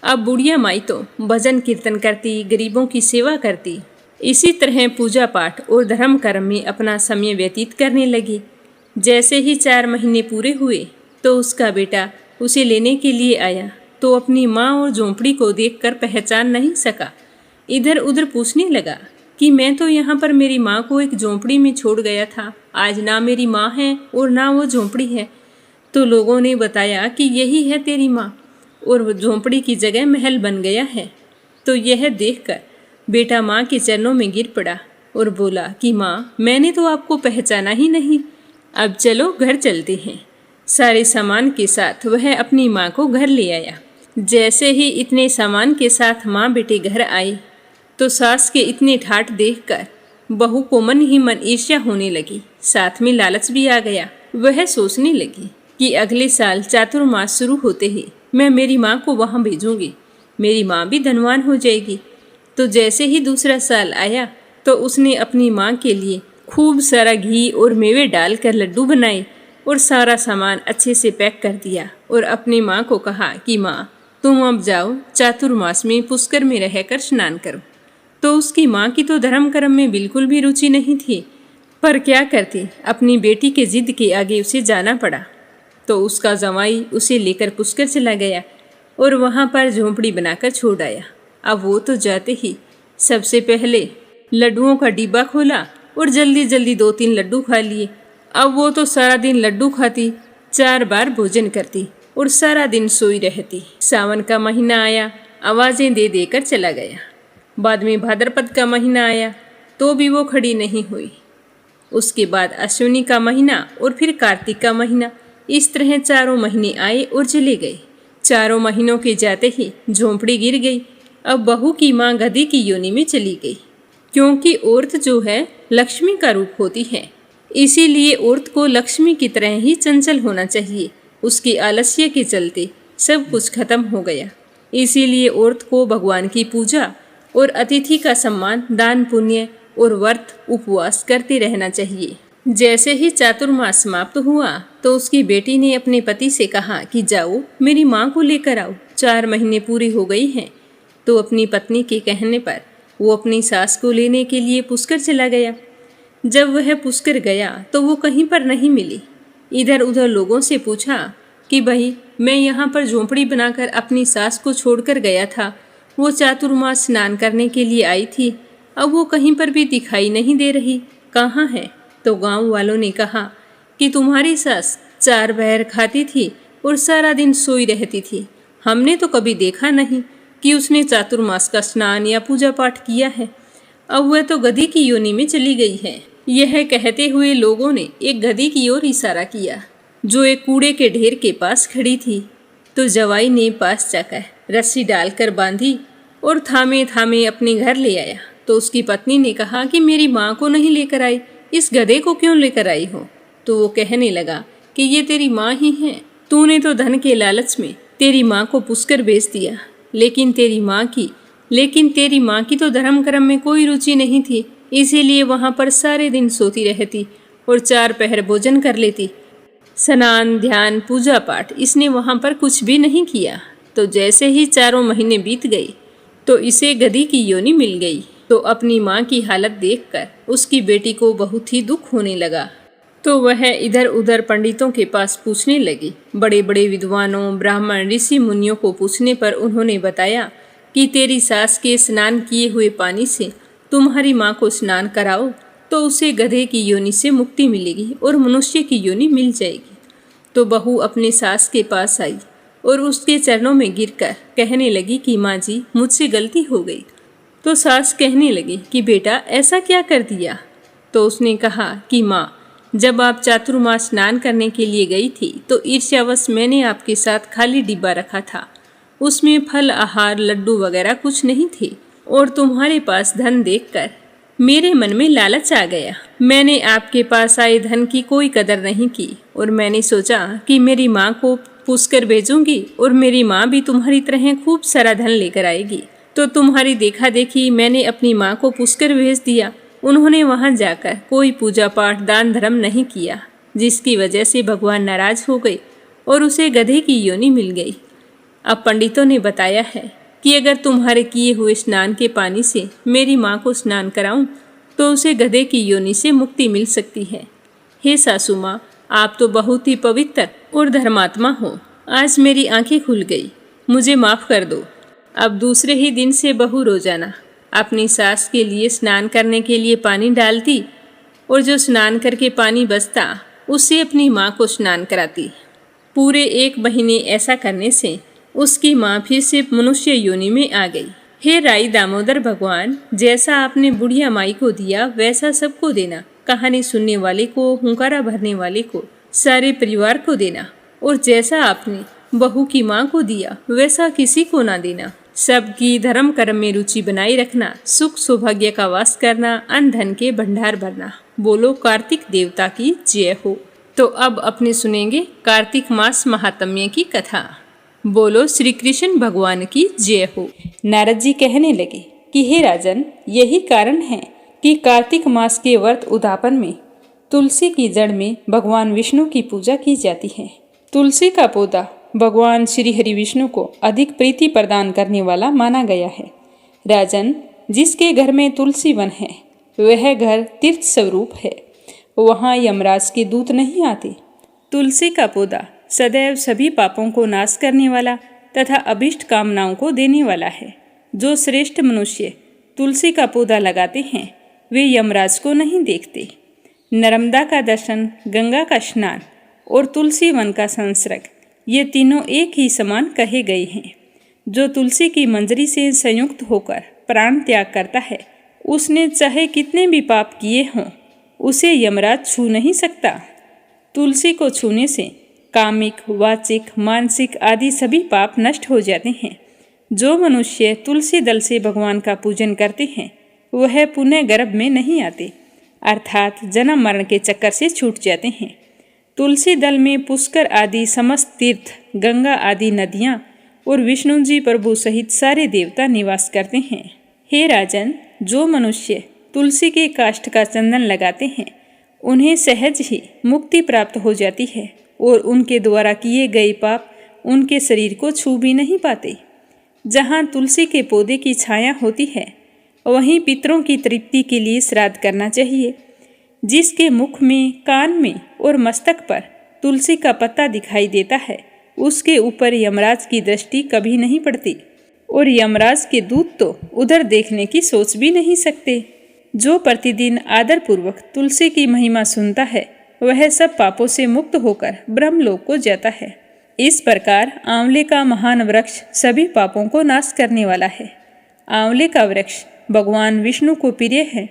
अब बुढ़िया माई तो भजन कीर्तन करती, गरीबों की सेवा करती। इसी तरह पूजा पाठ और धर्म कर्म में अपना समय व्यतीत करने लगी। जैसे ही 4 महीने पूरे हुए तो उसका बेटा उसे लेने के लिए आया। तो अपनी माँ और झोंपड़ी को देखकर पहचान नहीं सका। इधर उधर पूछने लगा कि मैं तो यहाँ पर मेरी माँ को एक झोंपड़ी में छोड़ गया था। आज ना मेरी माँ है और ना वो झोंपड़ी है। तो लोगों ने बताया कि यही है तेरी माँ और वो झोंपड़ी की जगह महल बन गया है। तो यह देखकर बेटा माँ के चरणों में गिर पड़ा और बोला कि माँ, मैंने तो आपको पहचाना ही नहीं। अब चलो घर चलते हैं। सारे सामान के साथ वह अपनी माँ को घर ले आया। जैसे ही इतने सामान के साथ माँ बेटे घर आए तो सास के इतने ठाठ देखकर बहू को मन ही मन ईर्ष्या होने लगी। साथ में लालच भी आ गया। वह सोचने लगी कि अगले साल चातुर्मास शुरू होते ही मैं मेरी माँ को वहाँ भेजूंगी। मेरी माँ भी धनवान हो जाएगी। तो जैसे ही दूसरा साल आया तो उसने अपनी माँ के लिए खूब सारा घी और मेवे डालकर लड्डू बनाए और सारा सामान अच्छे से पैक कर दिया और अपनी माँ को कहा कि माँ, तुम अब जाओ, चातुर्मास में पुष्कर में रहकर स्नान करो। तो उसकी माँ की तो धर्म कर्म में बिल्कुल भी रुचि नहीं थी, पर क्या करती, अपनी बेटी के जिद के आगे उसे जाना पड़ा। तो उसका जवाई उसे लेकर पुष्कर चला गया और वहाँ पर झोंपड़ी बनाकर छोड़ आया। अब वो तो जाते ही सबसे पहले लड्डुओं का डिब्बा खोला और जल्दी जल्दी 2-3 लड्डू खा लिए। अब वो तो सारा दिन लड्डू खाती, 4 बार भोजन करती और सारा दिन सोई रहती। सावन का महीना आया, आवाज़ें दे देकर चला गया। बाद में भाद्रपद का महीना आया तो भी वो खड़ी नहीं हुई। उसके बाद अश्विनी का महीना और फिर कार्तिक का महीना। इस तरह 4 महीने आए और चले गए। 4 महीनों के जाते ही झोंपड़ी गिर गई। अब बहू की माँ गधी की योनि में चली गई, क्योंकि औरत जो है लक्ष्मी का रूप होती है। इसीलिए औरत को लक्ष्मी की तरह ही चंचल होना चाहिए। उसके आलस्य के चलते सब कुछ खत्म हो गया। इसीलिए औरत को भगवान की पूजा और अतिथि का सम्मान, दान पुण्य और व्रत उपवास करते रहना चाहिए। जैसे ही चातुर्मास समाप्त हुआ तो उसकी बेटी ने अपने पति से कहा कि जाओ मेरी माँ को लेकर आओ, 4 महीने पूरे हो गई हैं। तो अपनी पत्नी के कहने पर वो अपनी सास को लेने के लिए पुष्कर चला गया। जब वह पुष्कर गया तो वो कहीं पर नहीं मिली। इधर उधर लोगों से पूछा कि भाई, मैं यहाँ पर झोंपड़ी बनाकर अपनी सास को छोड़कर गया था, वो चातुर्मास स्नान करने के लिए आई थी, अब वो कहीं पर भी दिखाई नहीं दे रही, कहाँ है? तो गांव वालों ने कहा कि तुम्हारी सास 4 पहर खाती थी और सारा दिन सोई रहती थी। हमने तो कभी देखा नहीं कि उसने चातुर्मास का स्नान या पूजा पाठ किया है। अब वह तो गधी की योनि में चली गई है। यह कहते हुए लोगों ने एक गधी की ओर इशारा किया, जो एक कूड़े के ढेर के पास खड़ी थी। तो जवाई ने पास जाकर रस्सी डालकर बांधी और थामे थामे अपने घर ले आया। तो उसकी पत्नी ने कहा कि मेरी माँ को नहीं लेकर आई, इस गधे को क्यों लेकर आई हो? तो वो कहने लगा कि ये तेरी माँ ही है। तूने तो धन के लालच में तेरी माँ को पुष्कर बेच दिया, लेकिन तेरी माँ की तो धर्म कर्म में कोई रुचि नहीं थी। इसीलिए वहाँ पर सारे दिन सोती रहती और 4 पहर भोजन कर लेती। स्नान, ध्यान, पूजा पाठ इसने वहाँ पर कुछ भी नहीं किया। तो जैसे ही 4 महीने बीत गए तो इसे गधी की योनि मिल गई। तो अपनी माँ की हालत देखकर उसकी बेटी को बहुत ही दुख होने लगा। तो वह इधर उधर पंडितों के पास पूछने लगी। बड़े बड़े विद्वानों, ब्राह्मण, ऋषि मुनियों को पूछने पर उन्होंने बताया कि तेरी सास के स्नान किए हुए पानी से तुम्हारी माँ को स्नान कराओ तो उसे गधे की योनि से मुक्ति मिलेगी और मनुष्य की योनि मिल जाएगी। तो बहू अपने सास के पास आई और उसके चरणों में गिरकर कहने लगी कि माँ जी, मुझसे गलती हो गई। तो सास कहने लगी कि बेटा ऐसा क्या कर दिया। तो उसने कहा कि माँ, जब आप चातुर्मास स्नान करने के लिए गई थी तो ईर्ष्यावश मैंने आपके साथ खाली डिब्बा रखा था। उसमें फल, आहार, लड्डू वगैरह कुछ नहीं थे और तुम्हारे पास धन देखकर मेरे मन में लालच आ गया। मैंने आपके पास आए धन की कोई कदर नहीं की और मैंने सोचा कि मेरी माँ को पूछकर भेजूंगी और मेरी माँ भी तुम्हारी तरह खूब सारा धन लेकर आएगी। तो तुम्हारी देखा देखी मैंने अपनी माँ को पूछकर भेज दिया। उन्होंने वहाँ जाकर कोई पूजा पाठ, दान धर्म नहीं किया, जिसकी वजह से भगवान नाराज हो गए और उसे गधे की योनि मिल गई। अब पंडितों ने बताया है कि अगर तुम्हारे किए हुए स्नान के पानी से मेरी माँ को स्नान कराऊं तो उसे गधे की योनि से मुक्ति मिल सकती है। हे सासू माँ, आप तो बहुत ही पवित्र और धर्मात्मा हो। आज मेरी आंखें खुल गई, मुझे माफ़ कर दो। अब दूसरे ही दिन से बहू रोजाना अपनी सास के लिए स्नान करने के लिए पानी डालती और जो स्नान करके पानी बचता उससे अपनी माँ को स्नान कराती। पूरे 1 महीने ऐसा करने से उसकी माँ फिर से मनुष्य योनि में आ गई। हे राई दामोदर भगवान, जैसा आपने बुढ़िया माई को दिया वैसा सबको देना। कहानी सुनने वाले को, हुंकारा भरने वाले को, सारे परिवार को देना। और जैसा आपने बहू की माँ को दिया वैसा किसी को ना देना। सबकी धर्म कर्म में रुचि बनाए रखना, सुख सौभाग्य का वास करना, अन्न धन के भंडार भरना। बोलो कार्तिक देवता की जय हो। तो अब अपने सुनेंगे कार्तिक मास महात्म्य की कथा। बोलो श्री कृष्ण भगवान की जय हो। नारद जी कहने लगे कि हे राजन, यही कारण है कि कार्तिक मास के व्रत उद्यापन में तुलसी की जड़ में भगवान विष्णु की पूजा की जाती है। तुलसी का पौधा भगवान श्री हरि विष्णु को अधिक प्रीति प्रदान करने वाला माना गया है। राजन, जिसके घर में तुलसी वन है वह घर तीर्थ स्वरूप है, वहाँ यमराज के दूत नहीं आते। तुलसी का पौधा सदैव सभी पापों को नाश करने वाला तथा अभिष्ट कामनाओं को देने वाला है। जो श्रेष्ठ मनुष्य तुलसी का पौधा लगाते हैं वे यमराज को नहीं देखते। नर्मदा का दर्शन, गंगा का स्नान और तुलसी वन का संसर्ग, ये तीनों एक ही समान कहे गए हैं। जो तुलसी की मंजरी से संयुक्त होकर प्राण त्याग करता है उसने चाहे कितने भी पाप किए हों उसे यमराज छू नहीं सकता। तुलसी को छूने से कामिक, वाचिक, मानसिक आदि सभी पाप नष्ट हो जाते हैं। जो मनुष्य तुलसी दल से भगवान का पूजन करते हैं वह पुनः गर्भ में नहीं आते, अर्थात जन्म मरण के चक्कर से छूट जाते हैं। तुलसी दल में पुष्कर आदि समस्त तीर्थ, गंगा आदि नदियाँ और विष्णु जी प्रभु सहित सारे देवता निवास करते हैं। हे राजन, जो मनुष्य तुलसी के काष्ठ का चंदन लगाते हैं उन्हें सहज ही मुक्ति प्राप्त हो जाती है और उनके द्वारा किए गए पाप उनके शरीर को छू भी नहीं पाते। जहाँ तुलसी के पौधे की छाया होती है वहीं पितरों की तृप्ति के लिए श्राद्ध करना चाहिए। जिसके मुख में, कान में और मस्तक पर तुलसी का पत्ता दिखाई देता है उसके ऊपर यमराज की दृष्टि कभी नहीं पड़ती और यमराज के दूत तो उधर देखने की सोच भी नहीं सकते। जो प्रतिदिन आदरपूर्वक तुलसी की महिमा सुनता है वह सब पापों से मुक्त होकर ब्रह्मलोक को जाता है। इस प्रकार आंवले का महान वृक्ष सभी पापों को नाश करने वाला है। आंवले का वृक्ष भगवान विष्णु को प्रिय है।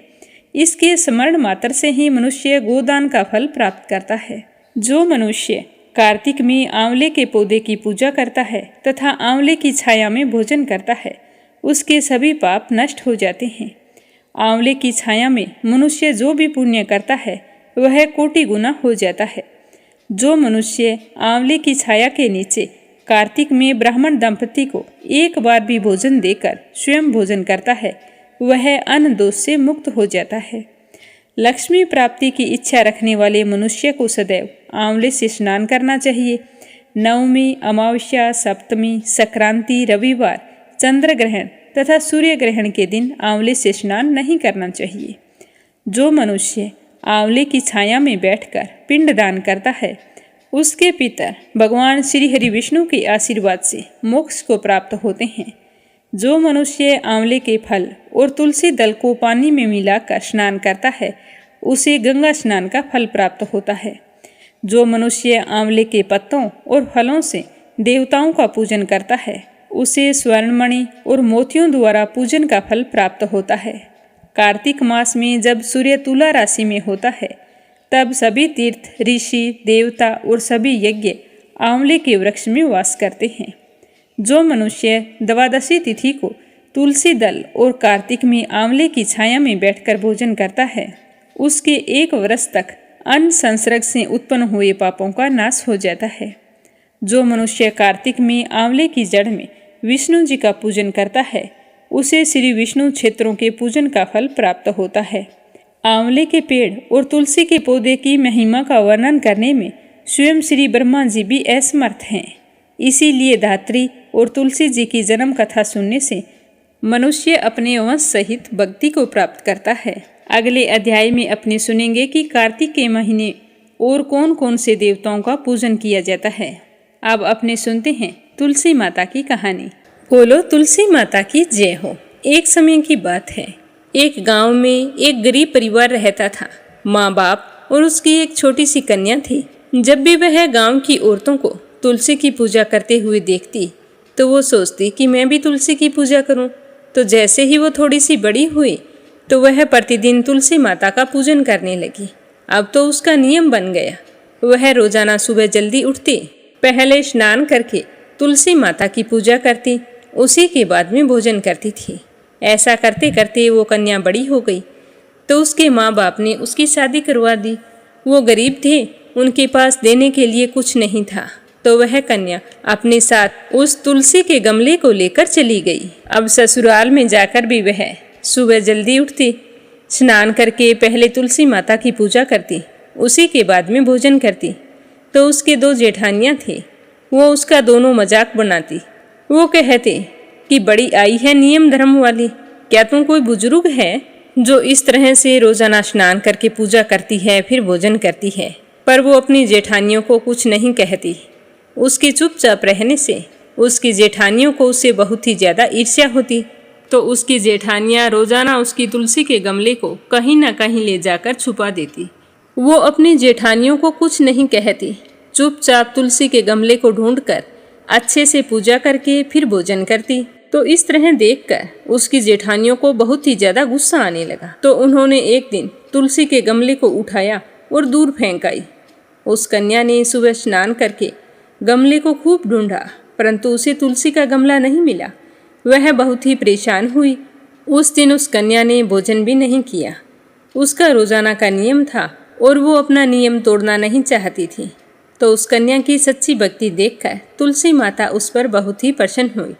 इसके स्मरण मात्र से ही मनुष्य गोदान का फल प्राप्त करता है। जो मनुष्य कार्तिक में आंवले के पौधे की पूजा करता है तथा आंवले की छाया में भोजन करता है उसके सभी पाप नष्ट हो जाते हैं। आंवले की छाया में मनुष्य जो भी पुण्य करता है वह कोटि गुना हो जाता है। जो मनुष्य आंवले की छाया के नीचे कार्तिक में ब्राह्मण दंपति को एक बार भी भोजन देकर स्वयं भोजन करता है वह अन्न दोष से मुक्त हो जाता है। लक्ष्मी प्राप्ति की इच्छा रखने वाले मनुष्य को सदैव आंवले से स्नान करना चाहिए। नवमी, अमावस्या, सप्तमी, संक्रांति, रविवार, चंद्र ग्रहण तथा सूर्य ग्रहण के दिन आंवले से स्नान नहीं करना चाहिए। जो मनुष्य आंवले की छाया में बैठकर पिंडदान करता है, उसके पितर भगवान श्री हरि विष्णु के आशीर्वाद से मोक्ष को प्राप्त होते हैं। जो मनुष्य आंवले के फल और तुलसी दल को पानी में मिलाकर स्नान करता है, उसे गंगा स्नान का फल प्राप्त होता है। जो मनुष्य आंवले के पत्तों और फलों से देवताओं का पूजन करता है, उसे स्वर्णमणि और मोतियों द्वारा पूजन का फल प्राप्त होता है। कार्तिक मास में जब सूर्य तुला राशि में होता है, तब सभी तीर्थ, ऋषि, देवता और सभी यज्ञ आंवले के वृक्ष में वास करते हैं। जो मनुष्य द्वादशी तिथि को तुलसी दल और कार्तिक में आंवले की छाया में बैठकर भोजन करता है, उसके 1 वर्ष तक अन्न संसर्ग से उत्पन्न हुए पापों का नाश हो जाता है। जो मनुष्य कार्तिक में आंवले की जड़ में विष्णु जी का पूजन करता है, उसे श्री विष्णु क्षेत्रों के पूजन का फल प्राप्त होता है। आंवले के पेड़ और तुलसी के पौधे की महिमा का वर्णन करने में स्वयं श्री ब्रह्मा जी भी असमर्थ हैं। इसीलिए धात्री और तुलसी जी की जन्म कथा सुनने से मनुष्य अपने वंश सहित भक्ति को प्राप्त करता है। अगले अध्याय में अपने सुनेंगे कि कार्तिक के महीने और कौन कौन से देवताओं का पूजन किया जाता है। अब अपने सुनते हैं तुलसी माता की कहानी। बोलो तुलसी माता की जय हो। एक समय की बात है, एक गांव में एक गरीब परिवार रहता था। माँ बाप और उसकी एक छोटी सी कन्या थी। जब भी वह गांव की औरतों को तुलसी की पूजा करते हुए देखती, तो वो सोचती कि मैं भी तुलसी की पूजा करूं। तो जैसे ही वो थोड़ी सी बड़ी हुई, तो वह प्रतिदिन तुलसी माता का पूजन करने लगी। अब तो उसका नियम बन गया। वह रोजाना सुबह जल्दी उठती, पहले स्नान करके तुलसी माता की पूजा करती, उसी के बाद में भोजन करती थी। ऐसा करते करते वो कन्या बड़ी हो गई, तो उसके माँ बाप ने उसकी शादी करवा दी। वो गरीब थे, उनके पास देने के लिए कुछ नहीं था, तो वह कन्या अपने साथ उस तुलसी के गमले को लेकर चली गई। अब ससुराल में जाकर भी वह सुबह जल्दी उठती, स्नान करके पहले तुलसी माता की पूजा करती, उसी के बाद में भोजन करती। तो उसके 2 जेठानियाँ थी, वो उसका दोनों मजाक बनाती। वो कहते कि बड़ी आई है नियम धर्म वाली, क्या तुम कोई बुजुर्ग है जो इस तरह से रोजाना स्नान करके पूजा करती है फिर भोजन करती है। पर वो अपनी जेठानियों को कुछ नहीं कहती। उसके चुपचाप रहने से उसकी जेठानियों को उससे बहुत ही ज़्यादा ईर्ष्या होती। तो उसकी जेठानियाँ रोजाना उसकी तुलसी के गमले को कहीं ना कहीं ले जाकर छुपा देती। वो अपनी जेठानियों को कुछ नहीं कहती, चुपचाप तुलसी के गमले को ढूंढकर अच्छे से पूजा करके फिर भोजन करती। तो इस तरह देखकर उसकी जेठानियों को बहुत ही ज्यादा गुस्सा आने लगा। तो उन्होंने एक दिन तुलसी के गमले को उठाया और दूर फेंक आई। उस कन्या ने सुबह स्नान करके गमले को खूब ढूंढा, परंतु उसे तुलसी का गमला नहीं मिला। वह बहुत ही परेशान हुई। उस दिन उस कन्या ने भोजन भी नहीं किया। उसका रोजाना का नियम था और वो अपना नियम तोड़ना नहीं चाहती थी। तो उस कन्या की सच्ची भक्ति देखकर तुलसी माता उस पर बहुत ही प्रसन्न हुई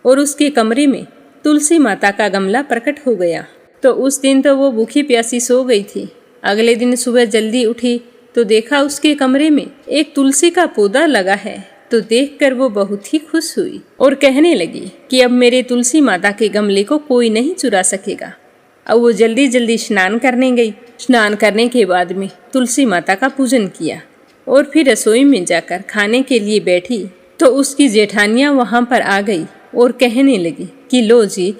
और उसके कमरे में तुलसी माता का गमला प्रकट हो गया। तो उस दिन तो वो भूखी प्यासी सो गई थी। अगले दिन सुबह जल्दी उठी तो देखा उसके कमरे में एक तुलसी का पौधा लगा है। तो देखकर वो बहुत ही खुश हुई और कहने लगी कि अब मेरे तुलसी माता के गमले को कोई नहीं चुरा सकेगा। अब वो जल्दी जल्दी स्नान करने गई। स्नान करने के बाद में तुलसी माता का पूजन किया और फिर रसोई में जाकर खाने के लिए बैठी। तो उसकी जेठानियाँ वहाँ पर आ गई और कहने लगी कि लो जी,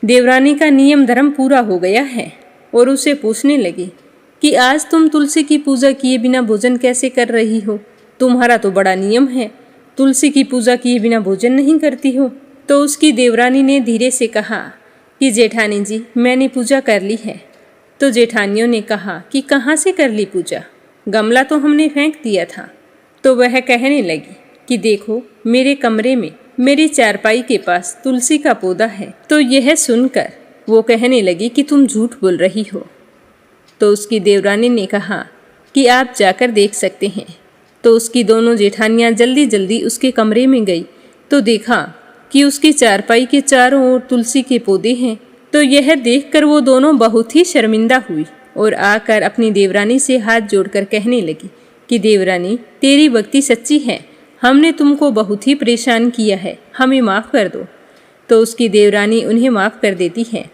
देवरानी का नियम धर्म पूरा हो गया है। और उसे पूछने लगी कि आज तुम तुलसी की पूजा किए बिना भोजन कैसे कर रही हो? तुम्हारा तो बड़ा नियम है, तुलसी की पूजा किए बिना भोजन नहीं करती हो। तो उसकी देवरानी ने धीरे से कहा कि जेठानी जी, मैंने पूजा कर ली है। तो जेठानियों ने कहा कि कहाँ से कर ली पूजा? गमला तो हमने फेंक दिया था। तो वह कहने लगी कि देखो, मेरे कमरे में मेरी चारपाई के पास तुलसी का पौधा है। तो यह सुनकर वो कहने लगी कि तुम झूठ बोल रही हो। तो उसकी देवरानी ने कहा कि आप जाकर देख सकते हैं। तो उसकी दोनों जेठानियाँ जल्दी जल्दी उसके कमरे में गई तो देखा कि उसकी चारपाई के चारों ओर तुलसी के पौधे हैं। तो यह देखकर वो दोनों बहुत ही शर्मिंदा हुई और आकर अपनी देवरानी से हाथ जोड़कर कहने लगी कि देवरानी, तेरी भक्ति सच्ची है, हमने तुमको बहुत ही परेशान किया है, हमें माफ़ कर दो। तो उसकी देवरानी उन्हें माफ़ कर देती है।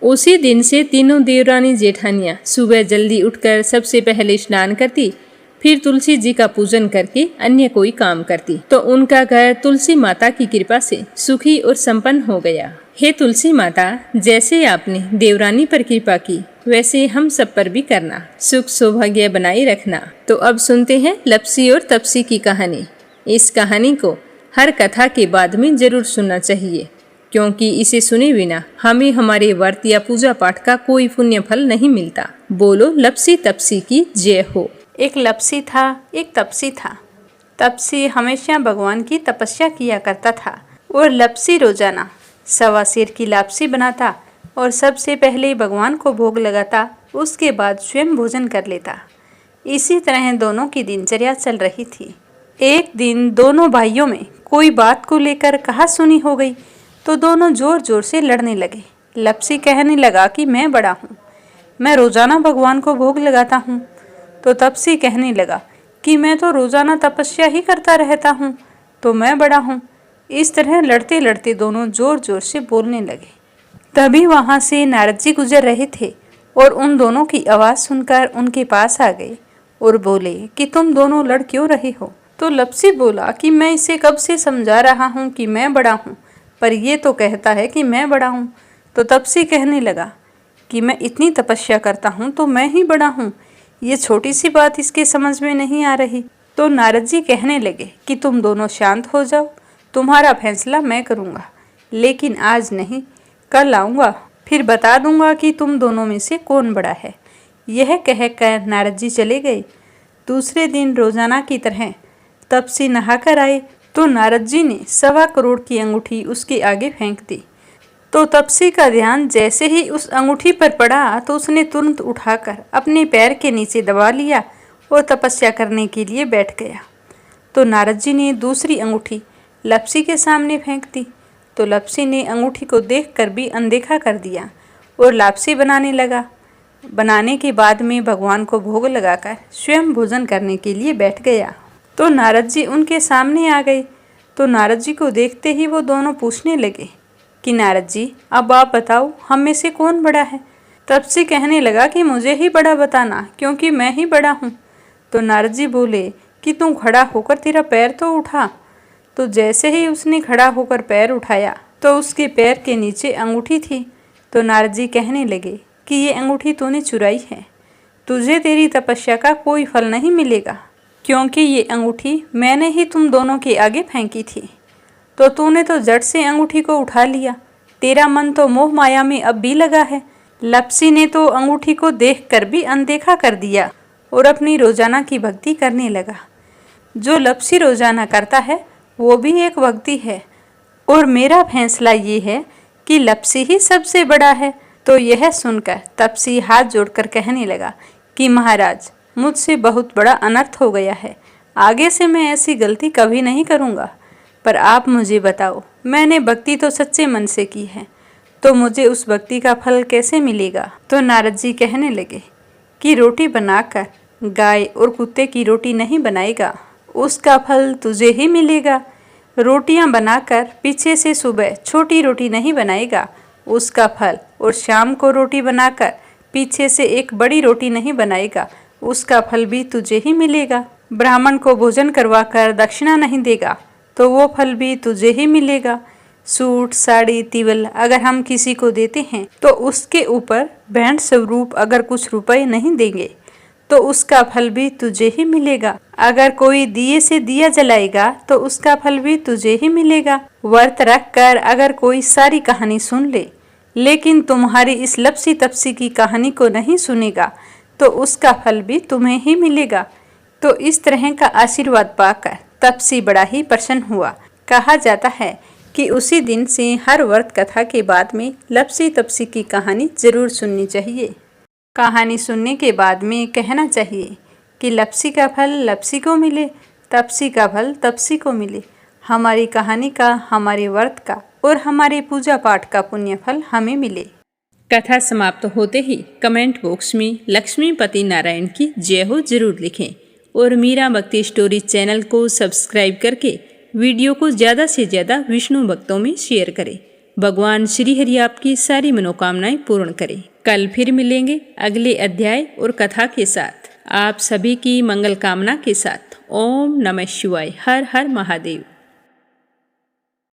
उसी दिन से तीनों देवरानी जेठानियाँ सुबह जल्दी उठकर सबसे पहले स्नान करती, फिर तुलसी जी का पूजन करके अन्य कोई काम करती, तो उनका घर तुलसी माता की कृपा से सुखी और संपन्न हो गया। हे तुलसी माता, जैसे आपने देवरानी पर कृपा की, वैसे हम सब पर भी करना, सुख सौभाग्य बनाए रखना। तो अब सुनते हैं लप्सी और तपसी की कहानी। इस कहानी को हर कथा के बाद में जरूर सुनना चाहिए, क्योंकि इसे सुने बिना हमें हमारे व्रत या पूजा पाठ का कोई पुण्य फल नहीं मिलता। बोलो लप्सी तपसी की जय हो। एक लप्सी था, एक तपसी था। तपसी हमेशा भगवान की तपस्या किया करता था और लप्सी रोजाना 1.25 सेर की लापसी बनाता और सबसे पहले भगवान को भोग लगाता, उसके बाद स्वयं भोजन कर लेता। इसी तरह दोनों की दिनचर्या चल रही थी। एक दिन दोनों भाइयों में कोई बात को लेकर कहासुनी हो गई, तो दोनों जोर जोर से लड़ने लगे। लप्सी कहने लगा कि मैं बड़ा हूँ, मैं रोजाना भगवान को भोग लगाता हूँ। तो तपसी कहने लगा कि मैं तो रोजाना तपस्या ही करता रहता हूँ, तो मैं बड़ा हूँ। इस तरह लड़ते लड़ते दोनों जोर जोर से बोलने लगे। तभी वहाँ से नारद जी गुजर रहे थे और उन दोनों की आवाज़ सुनकर उनके पास आ गए और बोले कि तुम दोनों लड़ क्यों रहे हो। तो लप्सी बोला कि मैं इसे कब से समझा रहा हूँ कि मैं बड़ा हूँ, पर ये तो कहता है कि मैं बड़ा हूँ। तो तपसी कहने लगा कि मैं इतनी तपस्या करता हूँ तो मैं ही बड़ा हूँ, ये छोटी सी बात इसके समझ में नहीं आ रही। तो नारद जी कहने लगे कि तुम दोनों शांत हो जाओ, तुम्हारा फैसला मैं करूँगा, लेकिन आज नहीं, कल आऊँगा, फिर बता दूँगा कि तुम दोनों में से कौन बड़ा है। यह कहकर नारद जी चले गए। दूसरे दिन रोजाना की तरह तपसी नहाकर आए तो नारद जी ने 1.25 करोड़ की अंगूठी उसके आगे फेंक दी। तो तपसी का ध्यान जैसे ही उस अंगूठी पर पड़ा तो उसने तुरंत उठाकर अपने पैर के नीचे दबा लिया और तपस्या करने के लिए बैठ गया। तो नारद जी ने दूसरी अंगूठी लप्सी के सामने फेंक दी। तो लप्सी ने अंगूठी को देखकर भी अनदेखा कर दिया और लापसी बनाने लगा। बनाने के बाद में भगवान को भोग लगाकर स्वयं भोजन करने के लिए बैठ गया। तो नारद जी उनके सामने आ गए। तो नारद जी को देखते ही वो दोनों पूछने लगे कि नारद जी, अब आप बताओ, हम में से कौन बड़ा है। तपसी कहने लगा कि मुझे ही बड़ा बताना, क्योंकि मैं ही बड़ा हूँ। तो नारद जी बोले कि तू खड़ा होकर तेरा पैर तो उठा। तो जैसे ही उसने खड़ा होकर पैर उठाया तो उसके पैर के नीचे अंगूठी थी। तो नारद जी कहने लगे कि ये अंगूठी तूने चुराई है, तुझे तेरी तपस्या का कोई फल नहीं मिलेगा, क्योंकि ये अंगूठी मैंने ही तुम दोनों के आगे फेंकी थी। तो तूने तो झट से अंगूठी को उठा लिया, तेरा मन तो मोह माया में अब भी लगा है। लप्सी ने तो अंगूठी को देखकर भी अनदेखा कर दिया और अपनी रोजाना की भक्ति करने लगा। जो लप्सी रोजाना करता है वो भी एक भक्ति है, और मेरा फैसला ये है कि लप्सी ही सबसे बड़ा है। तो यह सुनकर तपसी हाथ जोड़कर कहने लगा कि महाराज, मुझसे बहुत बड़ा अनर्थ हो गया है, आगे से मैं ऐसी गलती कभी नहीं करूँगा। पर आप मुझे बताओ, मैंने भक्ति तो सच्चे मन से की है, तो मुझे उस भक्ति का फल कैसे मिलेगा। तो नारद जी कहने लगे कि रोटी बनाकर गाय और कुत्ते की रोटी नहीं बनाएगा, उसका फल तुझे ही मिलेगा। रोटियां बनाकर पीछे से सुबह छोटी रोटी नहीं बनाएगा, उसका फल, और शाम को रोटी बनाकर पीछे से एक बड़ी रोटी नहीं बनाएगा, उसका फल भी तुझे ही मिलेगा। ब्राह्मण को भोजन करवाकर दक्षिणा नहीं देगा, तो वो फल भी तुझे ही मिलेगा। सूट, साड़ी, तिवल अगर हम किसी को देते हैं तो उसके ऊपर भेंट स्वरूप अगर कुछ रुपए नहीं देंगे, तो उसका फल भी तुझे ही मिलेगा। अगर कोई दिए से दिया जलाएगा तो उसका फल भी तुझे ही मिलेगा। व्रत रख कर अगर कोई सारी कहानी सुन ले, लेकिन तुम्हारी इस लप्सी तपसी की कहानी को नहीं सुनेगा, तो उसका फल भी तुम्हें ही मिलेगा। तो इस तरह का आशीर्वाद पाकर तपसी बड़ा ही प्रसन्न हुआ। कहा जाता है कि उसी दिन से हर व्रत कथा के बाद में लप्सी तपसी की कहानी जरूर सुननी चाहिए। कहानी सुनने के बाद में कहना चाहिए कि लप्सी का फल लप्सी को मिले, तपसी का फल तपसी को मिले। हमारी कहानी का, हमारे व्रत का और हमारे पूजा पाठ का पुण्य फल हमें मिले। कथा समाप्त होते ही कमेंट बॉक्स में लक्ष्मीपति नारायण की जय हो जरूर लिखें और मीरा भक्ति स्टोरी चैनल को सब्सक्राइब करके वीडियो को ज़्यादा से ज़्यादा विष्णु भक्तों में शेयर करें। भगवान श्री हरि आपकी सारी मनोकामनाएं पूर्ण करें। कल फिर मिलेंगे अगले अध्याय और कथा के साथ। आप सभी की मंगल कामना के साथ। ओम नमः शिवाय। हर हर महादेव।